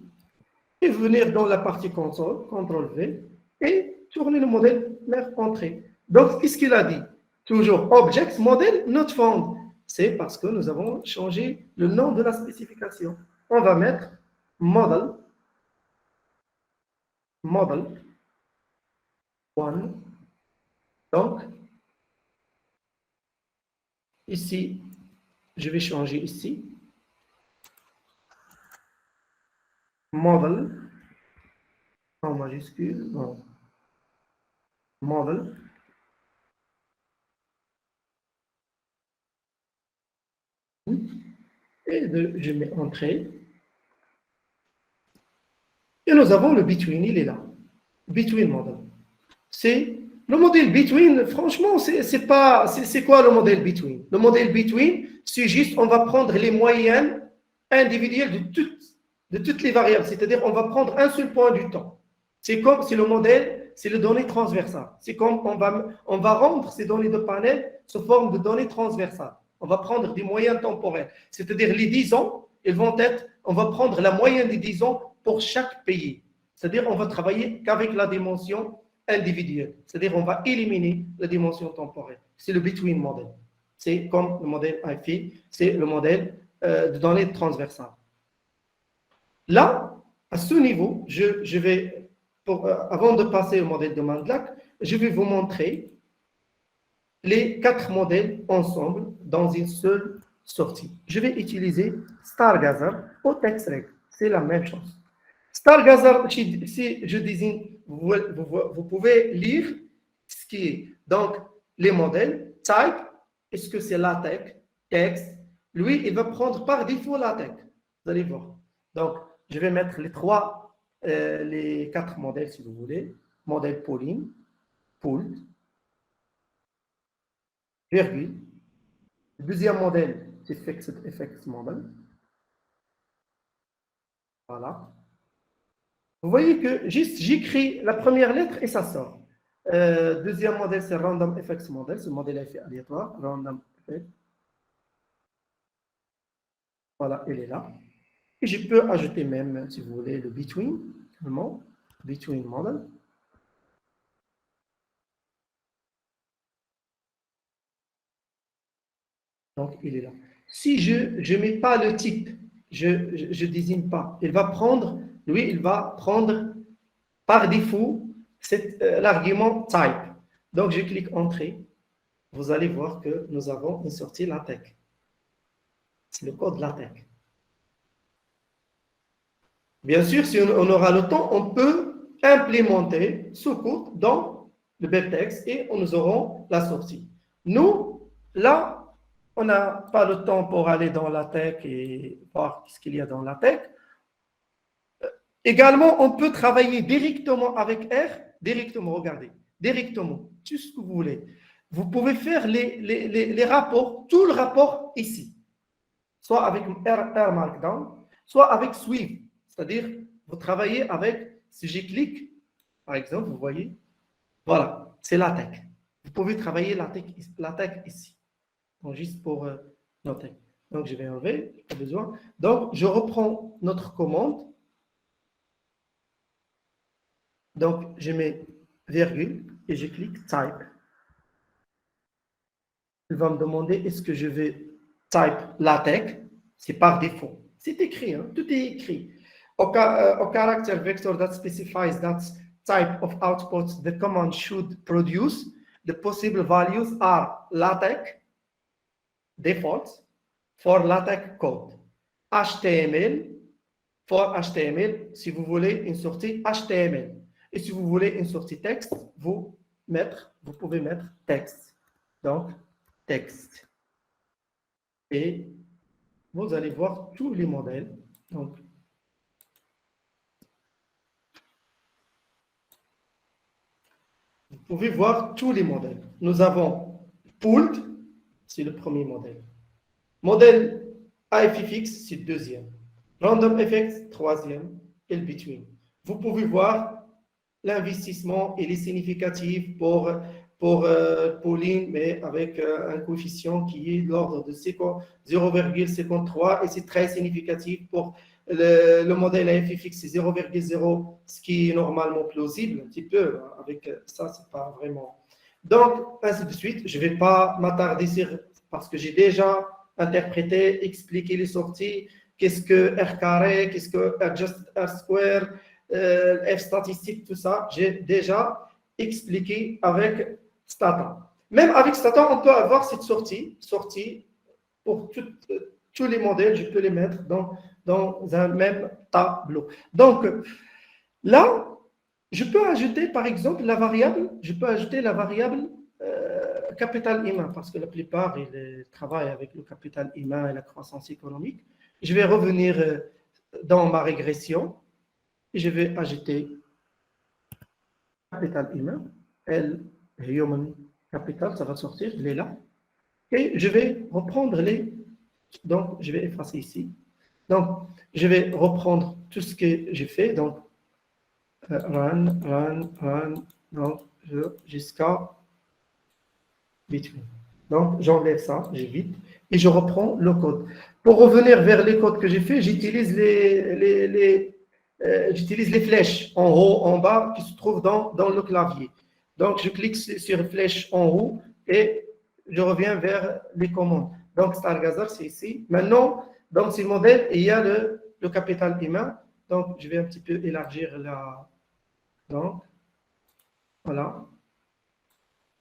et venir dans la partie console, CTRL-V, et tourner le modèle vers entrée. Donc, qu'est-ce qu'il a dit? Toujours Object Model Not Found. C'est parce que nous avons changé le nom de la spécification. On va mettre model 1. Donc, ici, je vais changer ici. Model en majuscule. Non. Model. Et je mets entrée. Et nous avons le between, il est là. Between model. C'est le modèle between, franchement, c'est quoi le modèle between? Le modèle between, c'est juste, on va prendre les moyennes individuelle de toutes les variables. C'est-à-dire, on va prendre un seul point du temps. C'est comme si le modèle, c'est les données transversales. C'est comme on va rendre ces données de panel sous forme de données transversales. On va prendre des moyennes temporelles. C'est-à-dire, les 10 ans, on va prendre la moyenne des 10 ans pour chaque pays. C'est-à-dire, on va travailler qu'avec la dimension individuelle. C'est-à-dire, on va éliminer la dimension temporelle. C'est le between model. C'est comme le modèle IFI, c'est le modèle de données transversales. Là, à ce niveau, je vais, avant de passer au modèle de Mandelac, je vais vous montrer les 4 modèles ensemble dans une seule sortie. Je vais utiliser Stargazer ou TextReg. C'est la même chose. Stargazer, si je désigne, vous pouvez lire ce qui est. Donc, les modèles, type, est-ce que c'est LaTeX, texte? Lui, il va prendre par défaut LaTeX. Vous allez voir. Donc, je vais mettre les 4 modèles, si vous voulez. Modèle Pauline, pooled, virgule. Le deuxième modèle, c'est Fixed Effects Model. Voilà. Vous voyez que juste j'écris la première lettre et ça sort. Deuxième modèle, c'est Random Effects Model, c'est le modèle effet aléatoire. Random Effect. Voilà, il est là. Et je peux ajouter même, si vous voulez, le Between, vraiment, Between Model. Donc, il est là. Si je ne mets pas le type, je ne désigne pas, il va prendre par défaut l'argument type. Donc, je clique Entrée. Vous allez voir que nous avons une sortie LaTeX. C'est le code LaTeX. Bien sûr, si on aura le temps, on peut implémenter ce code dans le BebTeX et nous aurons la sortie. Nous, là, on n'a pas le temps pour aller dans LaTeX et voir ce qu'il y a dans LaTeX. Également, on peut travailler directement avec R, directement, regardez, directement, tout ce que vous voulez. Vous pouvez faire les rapports, tout le rapport ici, soit avec R Markdown, soit avec Swift. C'est-à-dire, vous travaillez avec, si je clique, par exemple, vous voyez, voilà, c'est LaTeX. Vous pouvez travailler LaTeX ici. Donc, juste pour noter. Donc, je vais enlever, pas besoin. Donc, je reprends notre commande. Donc, je mets virgule et je clique Type. Il va me demander est-ce que je vais type LaTeX. C'est par défaut. C'est écrit, hein? Tout est écrit. Au character vector that specifies that type of output the command should produce, the possible values are LaTeX, default, for LaTeX code. HTML, for HTML, si vous voulez une sortie HTML. Et si vous voulez une sortie texte, vous pouvez mettre texte. Donc, texte. Et vous allez voir tous les modèles. Donc, vous pouvez voir tous les modèles. Nous avons Pooled, c'est le premier modèle. Modèle IFFX, c'est le deuxième. Random Effects, troisième. Et le Between. Vous pouvez voir l'investissement, il est significatif pour Pauline, mais avec un coefficient qui est de l'ordre de 0,53 et c'est très significatif pour le modèle AFFX, c'est 0,0, ce qui est normalement plausible un petit peu. Avec ça, c'est pas vraiment. Donc, ainsi de suite, je ne vais pas m'attarder sur, parce que j'ai déjà interprété, expliqué les sorties, qu'est-ce que R carré, qu'est-ce que adjusted R square, F statistique, tout ça, j'ai déjà expliqué avec Stata. Même avec Stata, on peut avoir cette sortie pour tous les modèles, je peux les mettre dans un même tableau. Donc, là, je peux ajouter, par exemple, la variable capital humain, parce que la plupart, ils travaillent avec le capital humain et la croissance économique. Je vais revenir dans ma régression. Et je vais ajouter capital humain, L, human capital, ça va sortir, il est là. Et je vais reprendre donc je vais effacer ici. Donc, je vais reprendre tout ce que j'ai fait. Donc, run, donc jusqu'à between. Donc, j'enlève ça, j'évite, et je reprends le code. Pour revenir vers les codes que j'ai fait, j'utilise j'utilise les flèches en haut, en bas, qui se trouvent dans le clavier. Donc, je clique sur les flèches en haut et je reviens vers les commandes. Donc, Stargazer, c'est ici. Maintenant, dans ce modèle, il y a le capital humain. Donc, je vais un petit peu élargir la... Donc, voilà.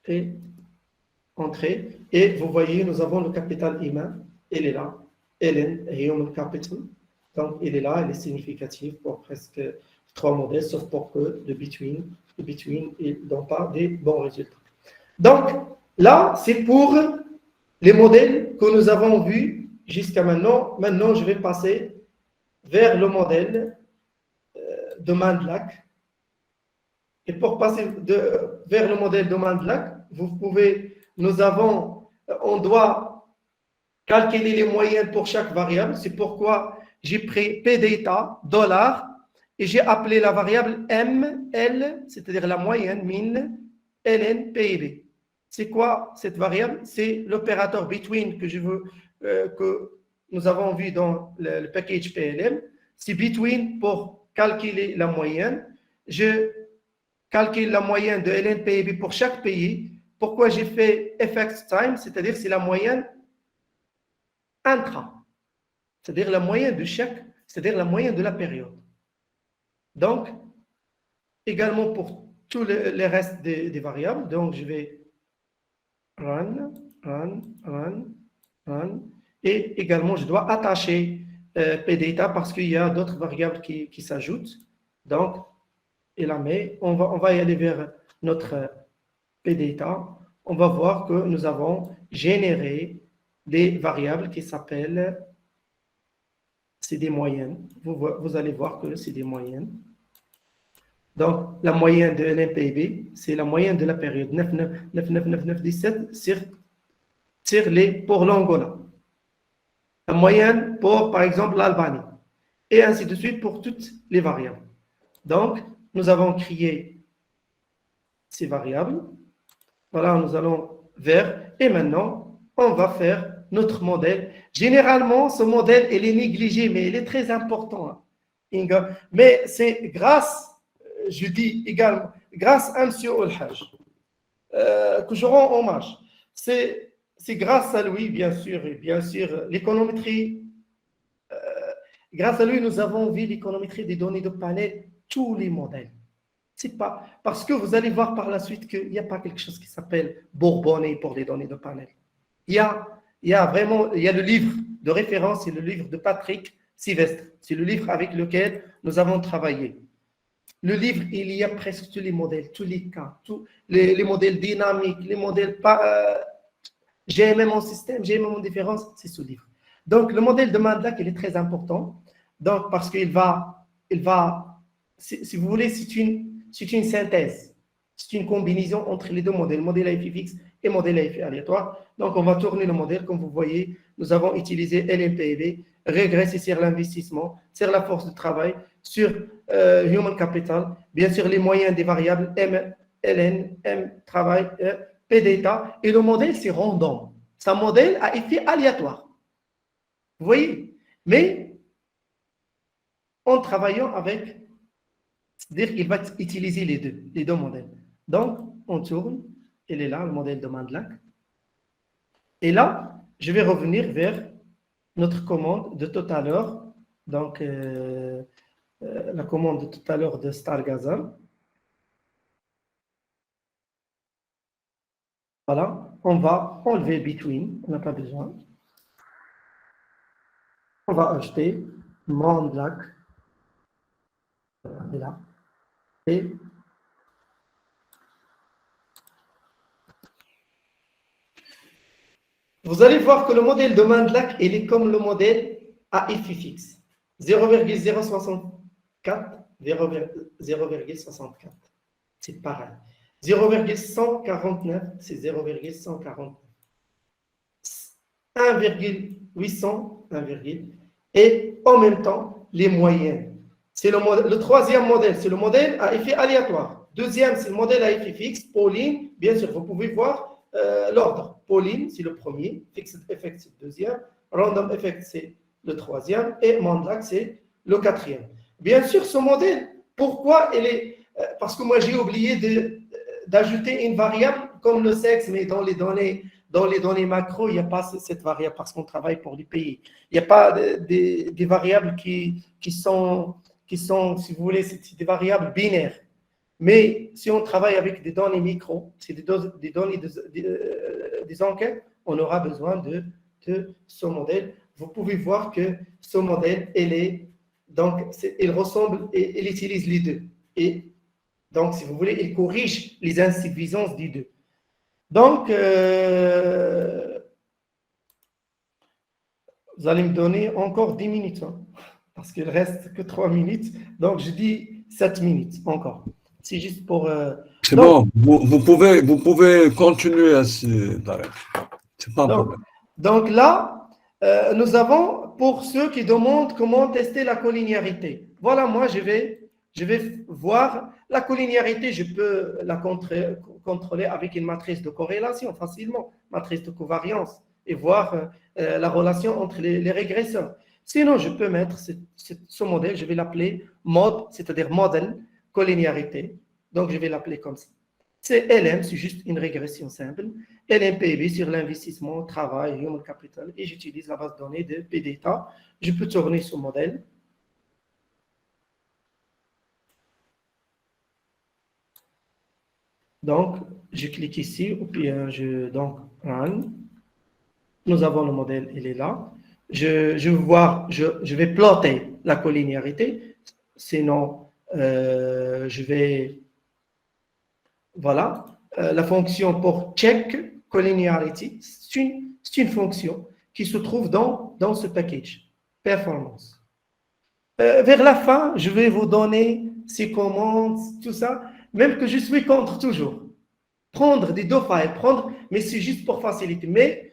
Et entrer. Et vous voyez, nous avons le capital humain. Il est là. Hélène, Human Capital. Donc, il est là. Il est significatif pour presque 3 modèles, sauf pour que le between, ils n'ont pas des bons résultats. Donc, là, c'est pour les modèles que nous avons vus jusqu'à maintenant. Maintenant, je vais passer vers le modèle de Mandlac. Et pour passer vers le modèle de Mandlac, on doit calculer les moyennes pour chaque variable. C'est pourquoi j'ai pris pdata, $, et j'ai appelé la variable ML, c'est-à-dire la moyenne, min, ln, PIB. C'est quoi cette variable? C'est l'opérateur between que nous avons vu dans le package PLM. C'est between pour calculer la moyenne. Je calcule la moyenne de ln, PIB pour chaque pays. Pourquoi j'ai fait FX time, c'est-à-dire c'est la moyenne intra, c'est-à-dire la moyenne de chaque, c'est-à-dire la moyenne de la période. Donc, également pour tous les restes des variables, donc je vais run, et également je dois attacher pdata parce qu'il y a d'autres variables qui s'ajoutent. Donc, et la met, on va y aller vers notre pdata. On va voir que nous avons généré des variables qui s'appellent, c'est des moyennes. Vous allez voir que c'est des moyennes. Donc, la moyenne de LMPIB, c'est la moyenne de la période 9,999,999,17 pour l'Angola. La moyenne pour, par exemple, l'Albanie. Et ainsi de suite pour toutes les variables. Donc, nous avons créé ces variables. Voilà, nous allons vers. Et maintenant, on va faire notre modèle. Généralement, ce modèle, il est négligé, mais il est très important. Inga. Mais c'est grâce, je dis également, grâce à M. Olhaj, que je rends hommage. C'est grâce à lui, bien sûr, et bien sûr, l'économétrie. Grâce à lui, nous avons vu l'économétrie des données de panel, tous les modèles. C'est pas parce que vous allez voir par la suite qu'il n'y a pas quelque chose qui s'appelle Bourbonnais pour les données de panel. Il y a le livre de référence, c'est le livre de Patrick Sylvestre. C'est le livre avec lequel nous avons travaillé. Le livre, il y a presque tous les modèles, tous les cas, tous les modèles dynamiques, les modèles GMM en système, GMM en différence, c'est ce livre. Donc, le modèle de Mandlac, il est très important. Donc, parce qu'il va, si vous voulez, c'est une synthèse. C'est une combinaison entre les deux modèles, modèle à effet fixe et modèle à effet aléatoire. Donc, on va tourner le modèle. Comme vous voyez, nous avons utilisé LMPIB, régressé sur l'investissement, sur la force de travail, sur Human Capital, bien sûr les moyens des variables M, LN, M, travail, P data. Et le modèle, c'est random. C'est un modèle à effet aléatoire. Vous voyez? Mais en travaillant avec, c'est-à-dire qu'il va utiliser les deux modèles. Donc, on tourne, il est là, le modèle de Mandlac. Et là, je vais revenir vers notre commande de tout à l'heure. Donc, la commande de tout à l'heure de Stargazer. Voilà, on va enlever between, on n'a pas besoin. On va ajouter Mandlac. Et là. Et vous allez voir que le modèle de Mandlac, il est comme le modèle à effet fixe. 0,064, 0,64. C'est pareil. 0,149, c'est 0,149. 1,800, 1, et en même temps les moyennes. C'est le troisième modèle, c'est le modèle à effet aléatoire. Deuxième, c'est le modèle à effet fixe, Pauling. Bien sûr, vous pouvez voir l'ordre. Pauling, c'est le premier, Fixed Effect, c'est le deuxième, Random Effect, c'est le troisième, et Mandelac, c'est le quatrième. Bien sûr, ce modèle, pourquoi il est... parce que moi, j'ai oublié d'ajouter une variable comme le sexe, mais dans les données macro, il n'y a pas cette variable parce qu'on travaille pour les pays. Il n'y a pas des variables qui sont, si vous voulez, c'est des variables binaires. Mais si on travaille avec des données micro, c'est des données des enquêtes, on aura besoin de ce modèle. Vous pouvez voir que ce modèle, il ressemble et il utilise les deux. Et donc, si vous voulez, il corrige les insuffisances des deux. Donc, vous allez me donner encore 10 minutes, hein, parce qu'il ne reste que 3 minutes. Donc, je dis 7 minutes encore. C'est juste pour... C'est donc, bon, vous pouvez continuer ainsi, Darek. C'est pas un problème. donc là, nous avons, pour ceux qui demandent comment tester la collinéarité. Voilà, moi, je vais voir la collinéarité. Je peux la contrôler avec une matrice de corrélation facilement, matrice de covariance, et voir la relation entre les régressions. Sinon, je peux mettre ce modèle, je vais l'appeler mode, c'est-à-dire modèle collinéarité. Donc, je vais l'appeler comme ça. C'est LM, c'est juste une régression simple. LMPB sur l'investissement, travail, human capital. Et j'utilise la base de données de PData. Je peux tourner ce modèle. Donc, je clique ici, ou bien donc, run. Nous avons le modèle, il est là. Je vais plotter la collinéarité. Sinon, je vais... Voilà. La fonction pour check collinearity, c'est une fonction qui se trouve dans ce package, performance. Vers la fin, je vais vous donner ces commandes, tout ça, même que je suis contre toujours. Prendre des deux files, mais c'est juste pour faciliter. Mais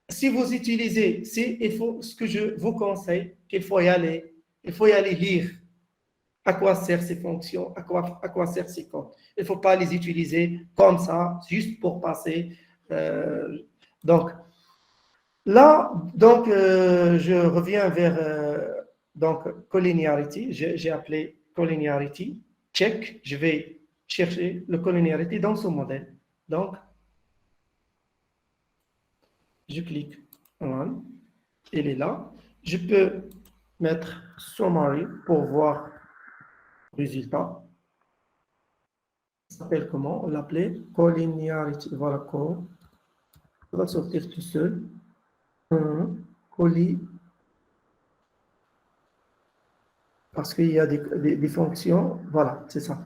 si vous utilisez, ce que je vous conseille, il faut y aller lire. À quoi servent ces fonctions, à quoi servent ces comptes. Il ne faut pas les utiliser comme ça, juste pour passer. Donc, là, je reviens vers collinearity. J'ai appelé collinearity. Check. Je vais chercher le collinearity dans ce modèle. Donc, je clique Run. Il est là. Je peux mettre Summary pour voir résultat. Ça s'appelle comment? On l'appelait collinearity. Voilà, ça va sortir tout seul. Parce qu'il y a des fonctions. Voilà, c'est ça.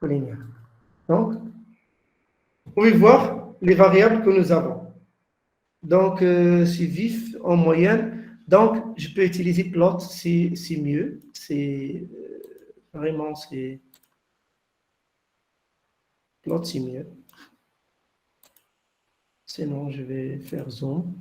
Collinéaire. Donc, vous pouvez voir les variables que nous avons. Donc, c'est vif en moyenne. Donc, je peux utiliser plot, c'est mieux. C'est vraiment, c'est... Plot, c'est mieux. Sinon, je vais faire zoom.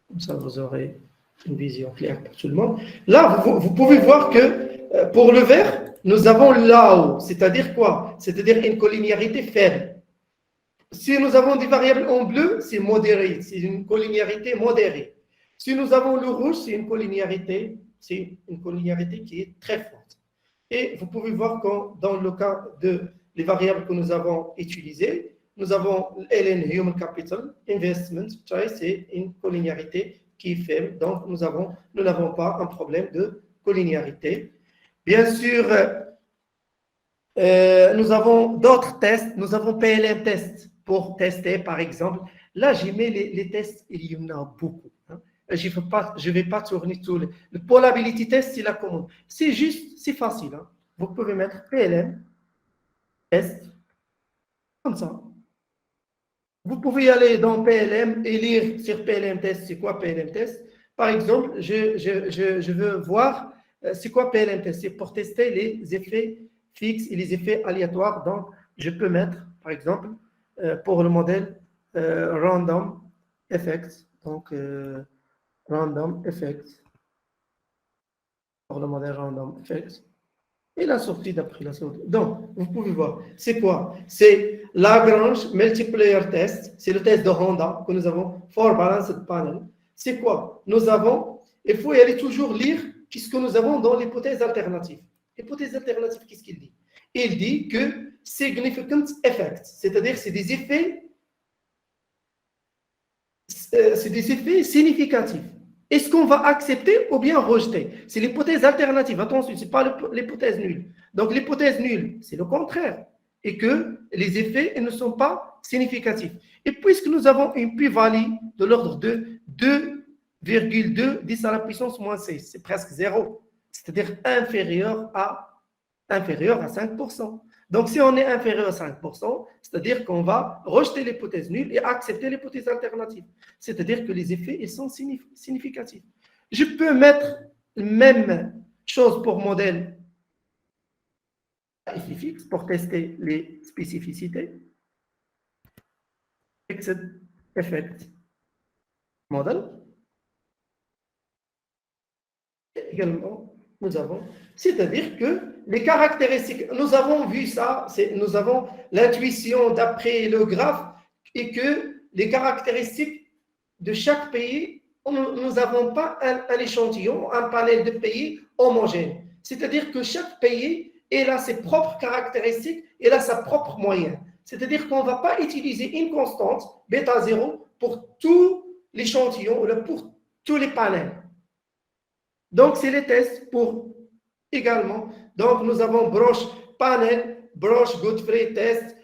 Comme ça, vous aurez une vision claire pour tout le monde. Là, vous pouvez voir que pour le vert, nous avons là-haut. C'est-à-dire quoi? C'est-à-dire une collinéarité faible. Si nous avons des variables en bleu, c'est modéré. C'est une collinéarité modérée. Si nous avons le rouge, c'est une collinéarité qui est très forte. Et vous pouvez voir que dans le cas des variables que nous avons utilisées, nous avons LN Human Capital, Investment, c'est une collinéarité qui est faible. Donc, nous n'avons pas un problème de collinéarité. Bien sûr, nous avons d'autres tests. Nous avons PLM test pour tester, par exemple. Là, j'ai mis les tests, il y en a beaucoup. Hein. Je ne vais pas tourner tous les... Le Probability test, c'est la commande. C'est juste, c'est facile. Hein. Vous pouvez mettre PLM test, comme ça. Vous pouvez aller dans PLM et lire sur PLM test, c'est quoi PLM test. Par exemple, je veux voir c'est quoi PLM test. C'est pour tester les effets fixes et les effets aléatoires. Donc, je peux mettre, par exemple, pour le modèle Random Effects. Donc, Random Effects. pour le modèle random effects. Et la sortie d'après la sortie. Donc, vous pouvez voir, c'est quoi? C'est Lagrange Multiplier Test, c'est le test de Honda que nous avons for Balanced Panel. C'est quoi? Nous avons, il faut y aller toujours lire ce que nous avons dans l'hypothèse alternative. L'hypothèse alternative, qu'est-ce qu'il dit? Il dit que significant effects, c'est-à-dire c'est des effets significatifs. Est-ce qu'on va accepter ou bien rejeter? C'est l'hypothèse alternative. Attention, ce n'est pas l'hypothèse nulle. Donc, l'hypothèse nulle, c'est le contraire. Et que les effets ne sont pas significatifs. Et puisque nous avons une plus-value de l'ordre de 2,2 10 à la puissance moins 6, c'est presque zéro. C'est-à-dire inférieur à 5%. Donc, si on est inférieur à 5%, c'est-à-dire qu'on va rejeter l'hypothèse nulle et accepter l'hypothèse alternative. C'est-à-dire que les effets ils sont significatifs. Je peux mettre la même chose pour modèle fixe pour tester les spécificités. Fixed effect model. Et également, nous avons, c'est-à-dire que les caractéristiques, nous avons vu ça, nous avons l'intuition d'après le graphe et que les caractéristiques de chaque pays, nous n'avons pas un échantillon, un panel de pays homogène. C'est-à-dire que chaque pays, il a ses propres caractéristiques, il a sa propre moyenne. C'est-à-dire qu'on ne va pas utiliser une constante, bêta 0, pour tout l'échantillon ou pour tous les panels. Donc, c'est les tests pour également. Donc, nous avons Broch panel, Broch Godfrey test,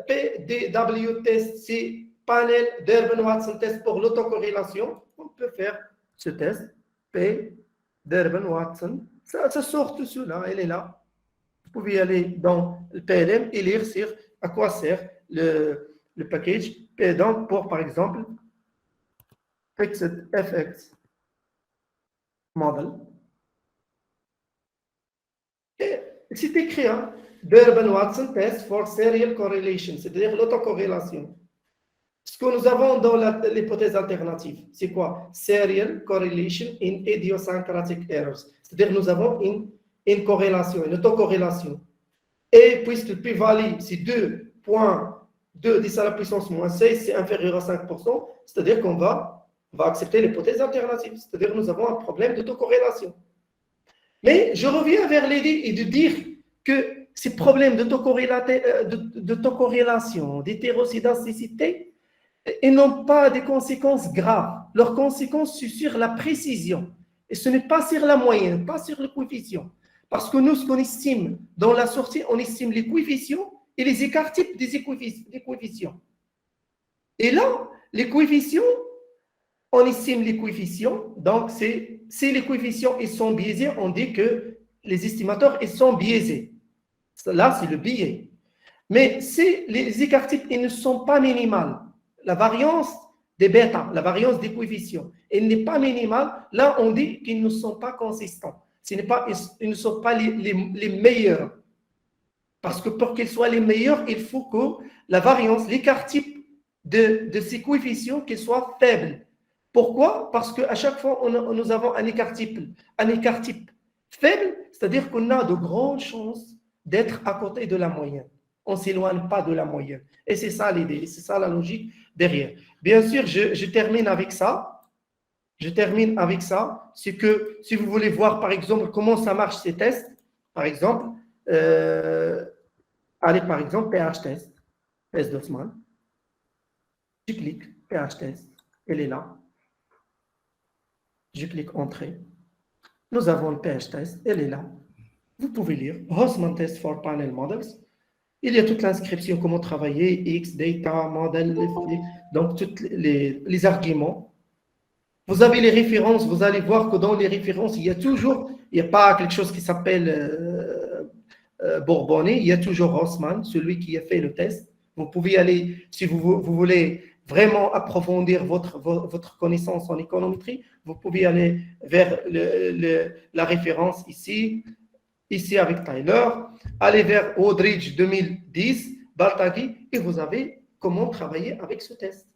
PDW test, c'est panel Durbin-Watson test pour l'autocorrélation. On peut faire ce test, P, Durbin-Watson. Ça sort tout cela, elle est là. Vous pouvez aller dans le PLM et lire sur à quoi sert le package. Et donc, pour par exemple, Fixed Effects Model. Et c'est écrit, hein, Durbin-Watson Test for Serial Correlation, c'est-à-dire l'autocorrélation. Ce que nous avons dans l'hypothèse alternative, c'est quoi? Serial Correlation in Idiosyncratic Errors. C'est-à-dire nous avons une corrélation, une autocorrélation. Et puisque le plus-value, c'est 2,2 10 à la puissance moins 6, c'est inférieur à 5%, c'est-à-dire qu'on va accepter l'hypothèse alternative. C'est-à-dire que nous avons un problème d'autocorrélation. Mais je reviens vers l'idée et de dire que ces problèmes d'autocorrélation, d'hétéroscédasticité, ils n'ont pas des conséquences graves. Leurs conséquences sont sur la précision. Et ce n'est pas sur la moyenne, pas sur le coefficient. Parce que nous, ce qu'on estime dans la sortie, on estime les coefficients et les écarts-types des coefficients. Et là, les coefficients, on estime les coefficients. Donc, si les coefficients ils sont biaisés, on dit que les estimateurs ils sont biaisés. Là, c'est le biais. Mais si les écarts-types ils ne sont pas minimales, la variance des bêta, la variance des coefficients, elle n'est pas minimale, là, on dit qu'ils ne sont pas consistants. Ils ne sont pas les meilleurs. Parce que pour qu'ils soient les meilleurs, il faut que la variance, l'écart-type de ces coefficients, qu'ils soient faibles. Pourquoi? Parce qu'à chaque fois, nous avons un écart-type faible, c'est-à-dire qu'on a de grandes chances d'être à côté de la moyenne. On ne s'éloigne pas de la moyenne. Et c'est ça l'idée, c'est ça la logique derrière. Bien sûr, je termine avec ça. C'est que si vous voulez voir, par exemple, comment ça marche ces tests, par exemple, allez, par exemple, pH test, test d'Haussmann. Je clique, pH test, elle est là. Je clique Entrée. Nous avons le pH test, elle est là. Vous pouvez lire Haussmann Test for Panel Models. Il y a toute l'inscription, comment travailler, X, data, model, donc tous les arguments. Vous avez les références, vous allez voir que dans les références, il n'y a pas quelque chose qui s'appelle Bourbonnais, il y a toujours Haussmann, celui qui a fait le test. Vous pouvez aller, si vous voulez vraiment approfondir votre connaissance en économétrie, vous pouvez aller vers la référence ici avec Tyler, allez vers Aldridge 2010, Baltaghi, et vous avez comment travailler avec ce test.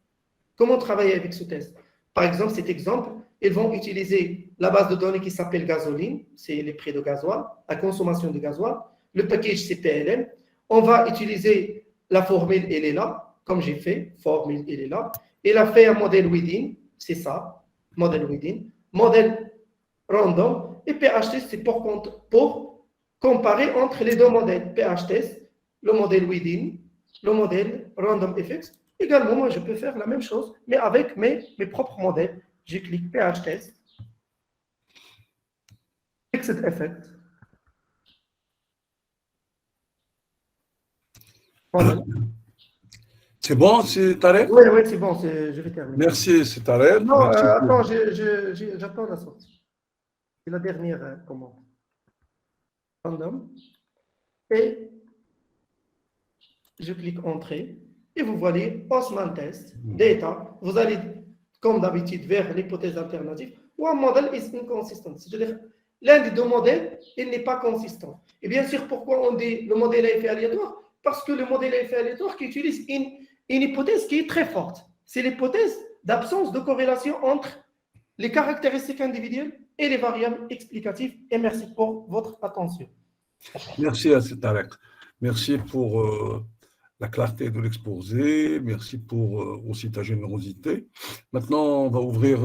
Comment travailler avec ce test? Par exemple, cet exemple, ils vont utiliser la base de données qui s'appelle gasoline, c'est les prix de gasoil, la consommation de gasoil. Le package, c'est PLM. On va utiliser la formule, elle est là, comme j'ai fait, formule, elle est là. Il a fait un modèle within, c'est ça, modèle within, modèle random, et PHTest, c'est pour comparer entre les deux modèles, PHTest, le modèle within, le modèle random FX. Également, moi, je peux faire la même chose, mais avec mes propres modèles. Je clique PHTest, Fixed Effect. Voilà. C'est bon, c'est Tarek? Oui, oui, c'est bon, je vais terminer. Merci, c'est Tarek. Non, Merci attends, j'attends la sortie. C'est la dernière commande. Random. Et je clique Entrée. Et vous voyez Osman Test, Data. Vous allez, comme d'habitude, vers l'hypothèse alternative ou un modèle is inconsistent. C'est-à-dire, l'un des deux modèles, il n'est pas consistant. Et bien sûr, pourquoi on dit le modèle à effet aléatoire? Parce que le modèle à effet aléatoire qui utilise une hypothèse qui est très forte. C'est l'hypothèse d'absence de corrélation entre les caractéristiques individuelles et les variables explicatives. Et merci pour votre attention. Merci à Tarek. Merci pour la clarté de l'exposé. Merci pour aussi ta générosité. Maintenant, on va ouvrir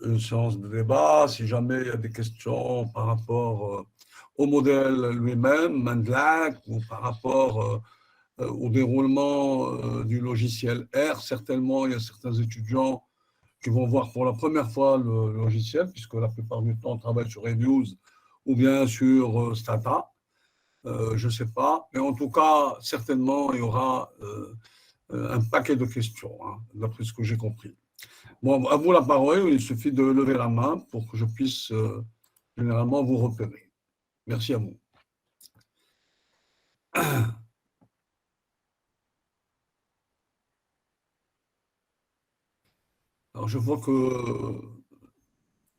une séance de débat. Si jamais il y a des questions par rapport au modèle lui-même, Mandlac, ou par rapport au déroulement du logiciel R, certainement, il y a certains étudiants qui vont voir pour la première fois le logiciel, puisque la plupart du temps, on travaille sur News ou bien sur Stata. Je ne sais pas, mais en tout cas, certainement, il y aura un paquet de questions, hein, d'après ce que j'ai compris. Bon, à vous la parole, il suffit de lever la main pour que je puisse généralement vous repérer. Merci à vous. Alors, je vois que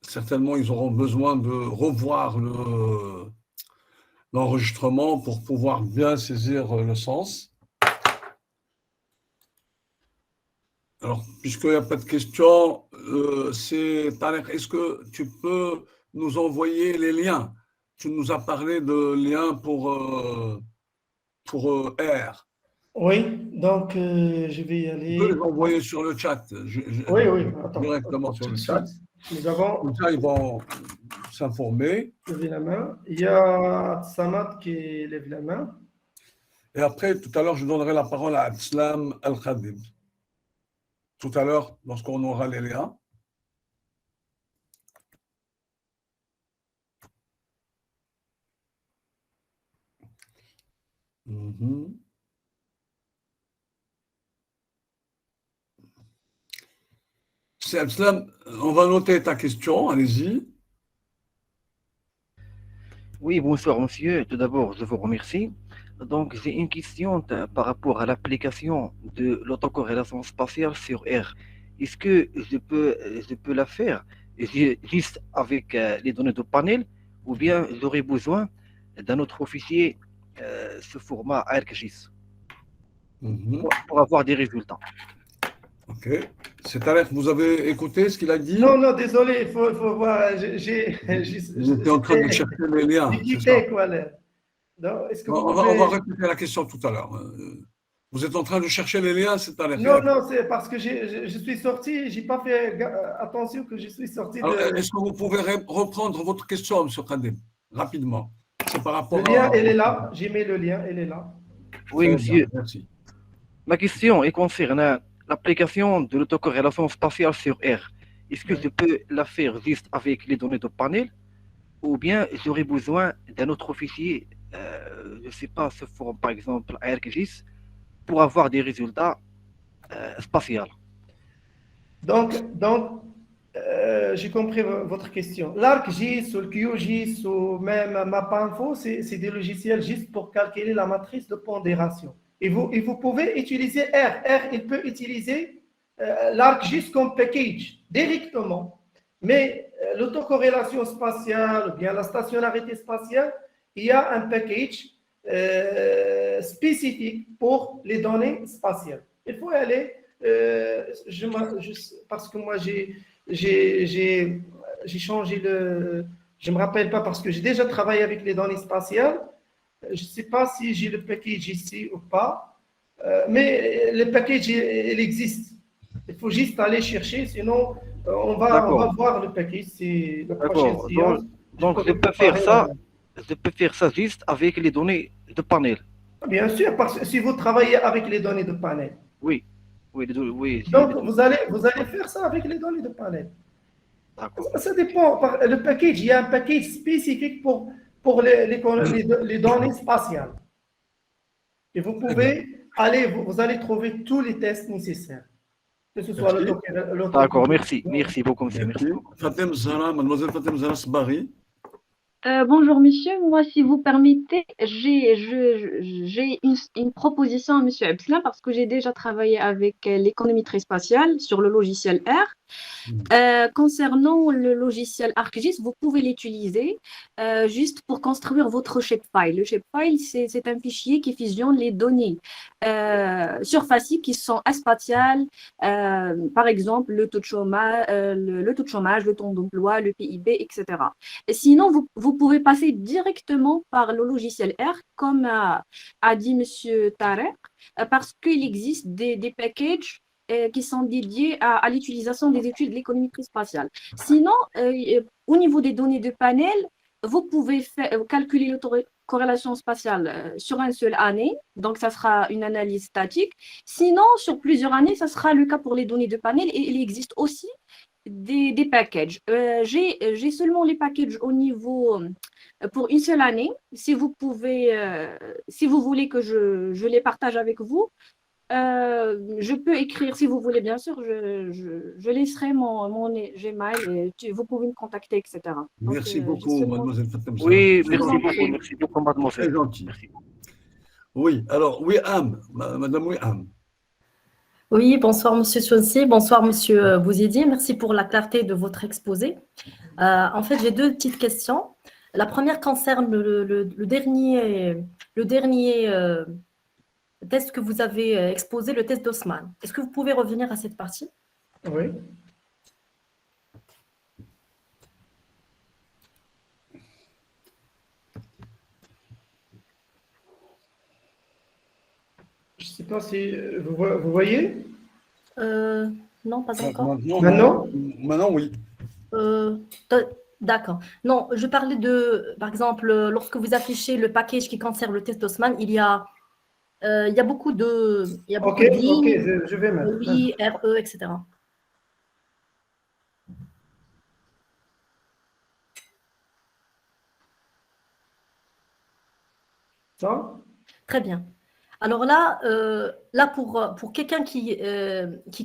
certainement, ils auront besoin de revoir l'enregistrement pour pouvoir bien saisir le sens. Alors, puisqu'il n'y a pas de questions, est-ce que tu peux nous envoyer les liens? Tu nous as parlé de liens pour R. Oui, donc je vais y aller. Tu peux les envoyer sur le chat. Oui, attends. Directement sur le chat. Nous avons. Comme ça, ils vont s'informer. Lever la main. Il y a Samad qui lève la main. Et après, tout à l'heure, je donnerai la parole à Aslam Al-Khadim. Tout à l'heure, lorsqu'on aura les liens. C'est Aslam, on va noter ta question, allez-y. Oui, bonsoir monsieur. Tout d'abord, je vous remercie. Donc, j'ai une question par rapport à l'application de l'autocorrélation spatiale sur R. Est-ce que je peux la faire juste avec les données de panel ou bien j'aurai besoin d'un autre fichier sous format ArcGIS pour avoir des résultats? Ok. C'est-à-dire, vous avez écouté ce qu'il a dit? Non, désolé, il faut voir. J'étais en train de chercher les liens. On va répéter la question tout à l'heure. Vous êtes en train de chercher les liens, c'est-à-dire? Non, c'est parce que je suis sorti, je n'ai pas fait attention que je suis sorti. Est-ce que vous pouvez reprendre votre question, M. Khadim, rapidement? C'est par rapport le lien, elle est là. J'ai mis le lien, elle est là. Oui, monsieur. Merci. Ma question est concernant l'application de l'autocorrélation spatiale sur R. Est-ce que je peux la faire juste avec les données de panel ou bien j'aurai besoin d'un autre fichier, je ne sais pas, ce forme par exemple ArcGIS, pour avoir des résultats spatiaux? Donc j'ai compris votre question. L'ArcGIS ou le QGIS ou même MapInfo, c'est des logiciels juste pour calculer la matrice de pondération. Et vous pouvez utiliser R. R, il peut utiliser l'ArcGIS comme package directement. Mais l'autocorrélation spatiale ou bien la stationnarité spatiale, il y a un package spécifique pour les données spatiales. Il faut y aller, parce que moi j'ai j'ai changé le... Je ne me rappelle pas parce que j'ai déjà travaillé avec les données spatiales. Je ne sais pas si j'ai le package ici ou pas. Mais le package, il existe. Il faut juste aller chercher, sinon on va D'accord, voir le package. C'est la prochaine d'accord. séance. Donc, peux je vous peux faire préparer ça, je peux faire ça juste avec les données de panel. Bien sûr, parce que si vous travaillez avec les données de panel, Oui, oui, oui, j'ai donc les données. vous allez faire ça avec les données de panel. D'accord, Ça dépend. Le package, il y a un package spécifique pour les données spatiales. Et vous Très bien. pouvez aller, vous allez trouver tous les tests nécessaires, que ce soit Merci. d'accord, l'autocorrection. merci, merci beaucoup, monsieur, merci Merci. beaucoup. Fatem Zahra, mademoiselle Fatem Zahra Sbari. Bonjour monsieur, moi si vous permettez, j'ai une proposition à monsieur Absla parce que j'ai déjà travaillé avec l'économie très spatiale sur le logiciel R. Concernant le logiciel ArcGIS, vous pouvez l'utiliser juste pour construire votre shapefile. Le shapefile, c'est un fichier qui fusionne les données surfaciques qui sont spatiales, par exemple le taux de chômage, le taux de chômage, le taux d'emploi, le PIB, etc. Et sinon, vous pouvez passer directement par le logiciel R, comme a dit monsieur Tarek, parce qu'il existe des packages qui sont dédiés à l'utilisation des études de l'économie spatiale. Sinon, au niveau des données de panel, vous pouvez calculer l'autocorrélation spatiale sur une seule année, donc ça sera une analyse statique. Sinon, sur plusieurs années, ça sera le cas pour les données de panel et il existe aussi des packages. J'ai seulement les packages au niveau pour une seule année. Si vous pouvez, si vous voulez que je les partage avec vous, je peux écrire, si vous voulez, bien sûr, je laisserai mon Gmail et vous pouvez me contacter, etc. Donc, Merci j'ai beaucoup, seulement... mademoiselle Fatem Zahra. Oui, Très gentil. merci beaucoup, mademoiselle. Très gentil. Merci. Oui, alors, Wiam, madame Wiam. Oui, bonsoir Monsieur Chonsy, bonsoir Monsieur Bouzidi. Merci pour la clarté de votre exposé. En fait, j'ai deux petites questions. La première concerne le dernier test que vous avez exposé, le test d'Haussmann. Est-ce que vous pouvez revenir à cette partie? Oui. Je ne sais pas si vous voyez. Non, pas encore. Maintenant? Maintenant, oui. Euh, D'accord. Non, je parlais de, par exemple, lorsque vous affichez le package qui concerne le test d'Haussmann, il y a beaucoup de Ok, lignes, je vais mettre. oui, RE, etc. Ça? Très bien. Alors là, pour quelqu'un qui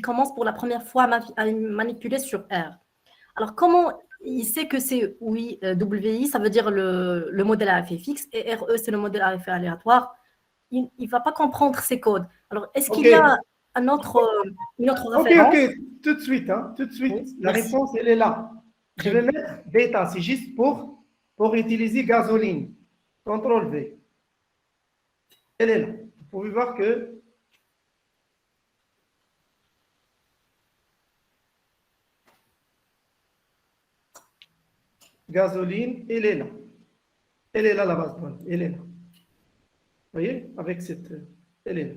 commence pour la première fois à manipuler sur R, alors comment il sait que c'est oui, WI, ça veut dire le modèle à effet fixe, et RE, c'est le modèle à effet aléatoire. Il ne va pas comprendre ces codes. Alors, est-ce qu'il y a une autre référence? Ok, tout de suite, hein, tout de suite. Oui, La merci. réponse, elle est là. Je Très vais bien. mettre bêta, c'est juste pour utiliser gasoline. CTRL V. Elle est là. Vous pouvez voir que gasoline, elle est là. Elle est là, la base de données. Elle est là. Vous voyez, avec cette... Elle est là.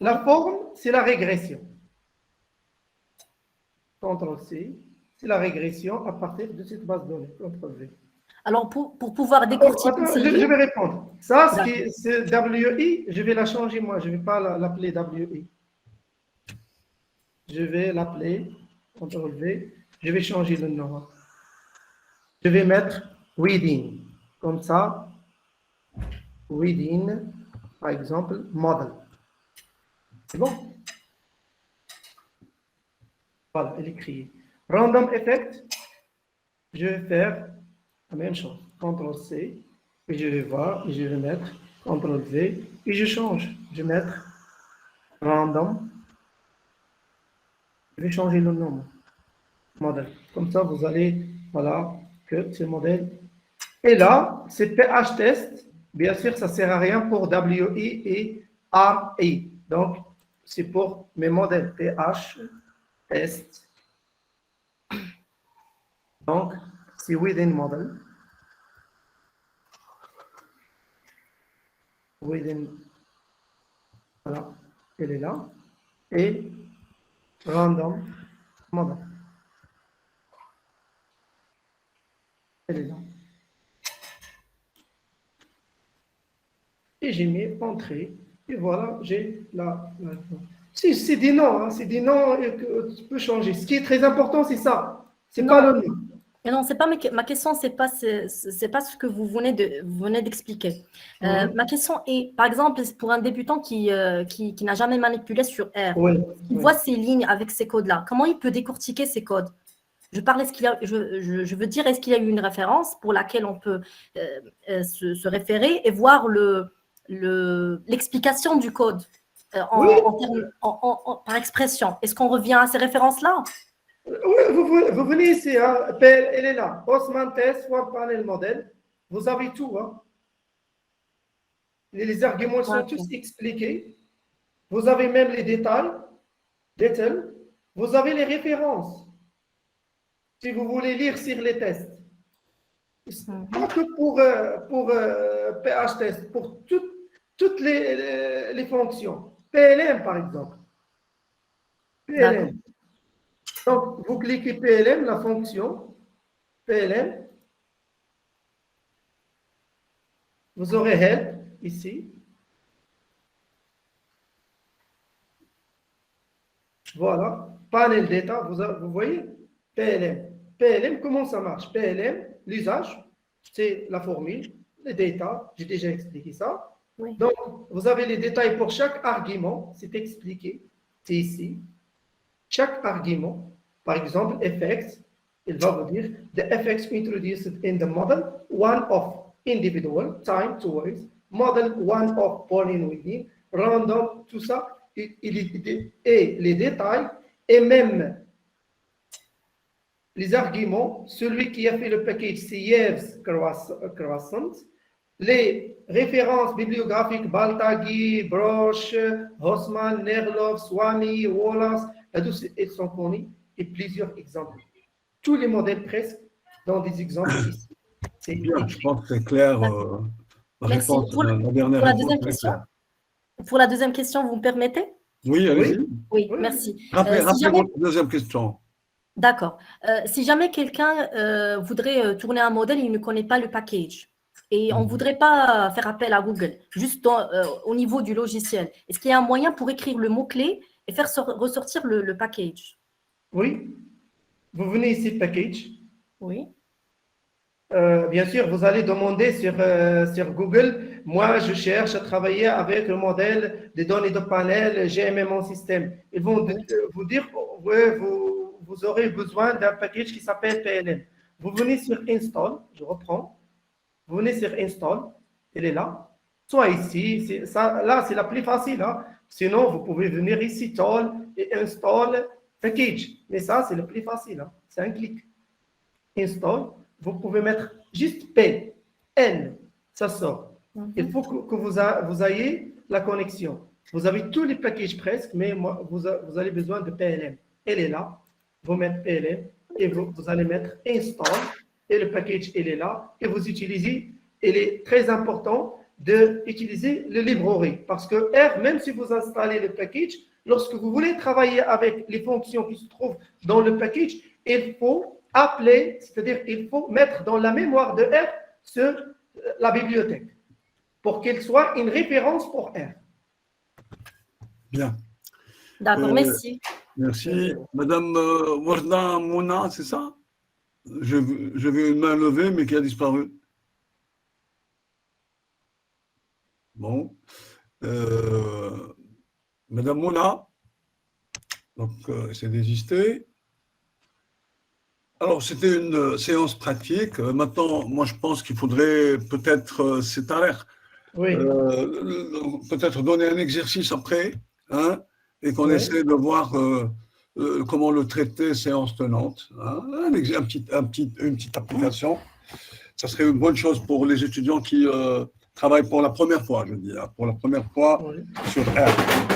La forme, c'est la régression. CTRL-C, c'est la régression à partir de cette base de données. CTRL-V. Alors, pour pouvoir décortiquer Attends, ces je lignes, vais répondre. Ça, d'accord. c'est WI, je vais la changer moi. Je ne vais pas l'appeler WI. Je vais l'appeler, CTRL-V. Je vais changer le nom. Je vais mettre within. Comme ça, within, par exemple, model. C'est bon? Voilà, elle est créée. Random effect, je vais faire la même chose. CTRL-C, et je vais voir, et je vais mettre CTRL-V, et je change. Je vais mettre random. Je vais changer le nom. Modèle. Comme ça, vous allez, voilà, que ce modèle. Et là, c'est PH test. Bien sûr, ça ne sert à rien pour WI et RI. Donc, c'est pour mes modèles PH test. Donc, c'est within model. Within, voilà, elle est là. Et random model. Elle est là. Et j'ai mis entrée. Et voilà, j'ai la. C'est des noms, hein, c'est des noms que tu peux changer. Ce qui est très important, c'est ça. C'est pas le nom. Et non, c'est pas ma question, c'est pas ce que vous venez d'expliquer. Ma question est, par exemple, pour un débutant qui n'a jamais manipulé sur R, il voit ces lignes avec ces codes-là. Comment il peut décortiquer ces codes? Je veux dire, est-ce qu'il y a une référence pour laquelle on peut se référer et voir l'explication du code par expression? Est-ce qu'on revient à ces références-là? Oui, vous venez ici, hein, elle est là. Postman test, for panel model. Vous avez tout. Hein. Les arguments sont tous expliqués. Vous avez même les détails. Vous avez les références. Si vous voulez lire sur les tests. Pas que pour PH test, pour toutes les fonctions. PLM, par exemple. PLM. Donc, vous cliquez PLM, la fonction PLM. Vous aurez help ici. Voilà. Panel data, vous voyez PLM. PLM, comment ça marche? PLM, l'usage, c'est la formule, les data, j'ai déjà expliqué ça. Oui. Donc, vous avez les détails pour chaque argument, c'est expliqué, c'est ici. Chaque argument, par exemple, fx, il va vous dire the fx introduced in the model, one of individual, time, twice, model, one of polynomial, random, tout ça, et les détails, et même les arguments, celui qui a fait le package, c'est Yves Croissant, les références bibliographiques, Baltagui, Broch, Haussmann, Nerlov, Swami, Wallace, elles sont connues, et plusieurs exemples. Tous les modèles presque, dans des exemples ici. C'est bien, je pense que c'est clair. La réponse, pour la dernière pour la réponse deuxième est question. claire. Pour la deuxième question, vous me permettez? Oui, allez-y. Oui, Oui. merci. Rappelez Si jamais- votre deuxième question. D'accord. Si jamais quelqu'un voudrait tourner un modèle, il ne connaît pas le package et on ne voudrait pas faire appel à Google, juste au niveau du logiciel. Est-ce qu'il y a un moyen pour écrire le mot-clé et faire ressortir le package? Oui, vous venez ici, package. Oui. Bien sûr, vous allez demander sur Google. Moi, je cherche à travailler avec le modèle des données de panel GMM en système. Ils vont vous dire, ouais, vous aurez besoin d'un package qui s'appelle PLM. Vous venez sur Install, je reprends. Vous venez sur Install, elle est là. Soit ici, là, c'est la plus facile. Hein. Sinon, vous pouvez venir ici, Tool, et Install Package. Mais ça, c'est le plus facile. Hein. C'est un clic. Install. Vous pouvez mettre juste P, N, ça sort. Il faut que vous ayez la connexion. Vous avez tous les packages presque, mais vous avez besoin de PLM. Elle est là. Vous mettez PLM et vous allez mettre Install et le package, il est là. Et vous utilisez, il est très important d'utiliser le librairie parce que R, même si vous installez le package, lorsque vous voulez travailler avec les fonctions qui se trouvent dans le package, il faut appeler, c'est-à-dire il faut mettre dans la mémoire de R la bibliothèque pour qu'elle soit une référence pour R. Bien. D'accord, merci. Merci. Madame Warda Mouna, c'est ça? Je veux une main levée, mais qui a disparu. Bon. Madame Mouna, donc c'est désisté. Alors, c'était une séance pratique. Maintenant, moi, je pense qu'il faudrait peut-être, c'est à l'air, Oui. peut-être donner un exercice après, hein, et qu'on Oui. essaie de voir comment le traiter séance tenante. Hein, une petite application. Ça serait une bonne chose pour les étudiants qui travaillent pour la première fois, je dis, hein, pour la première fois Oui. sur R.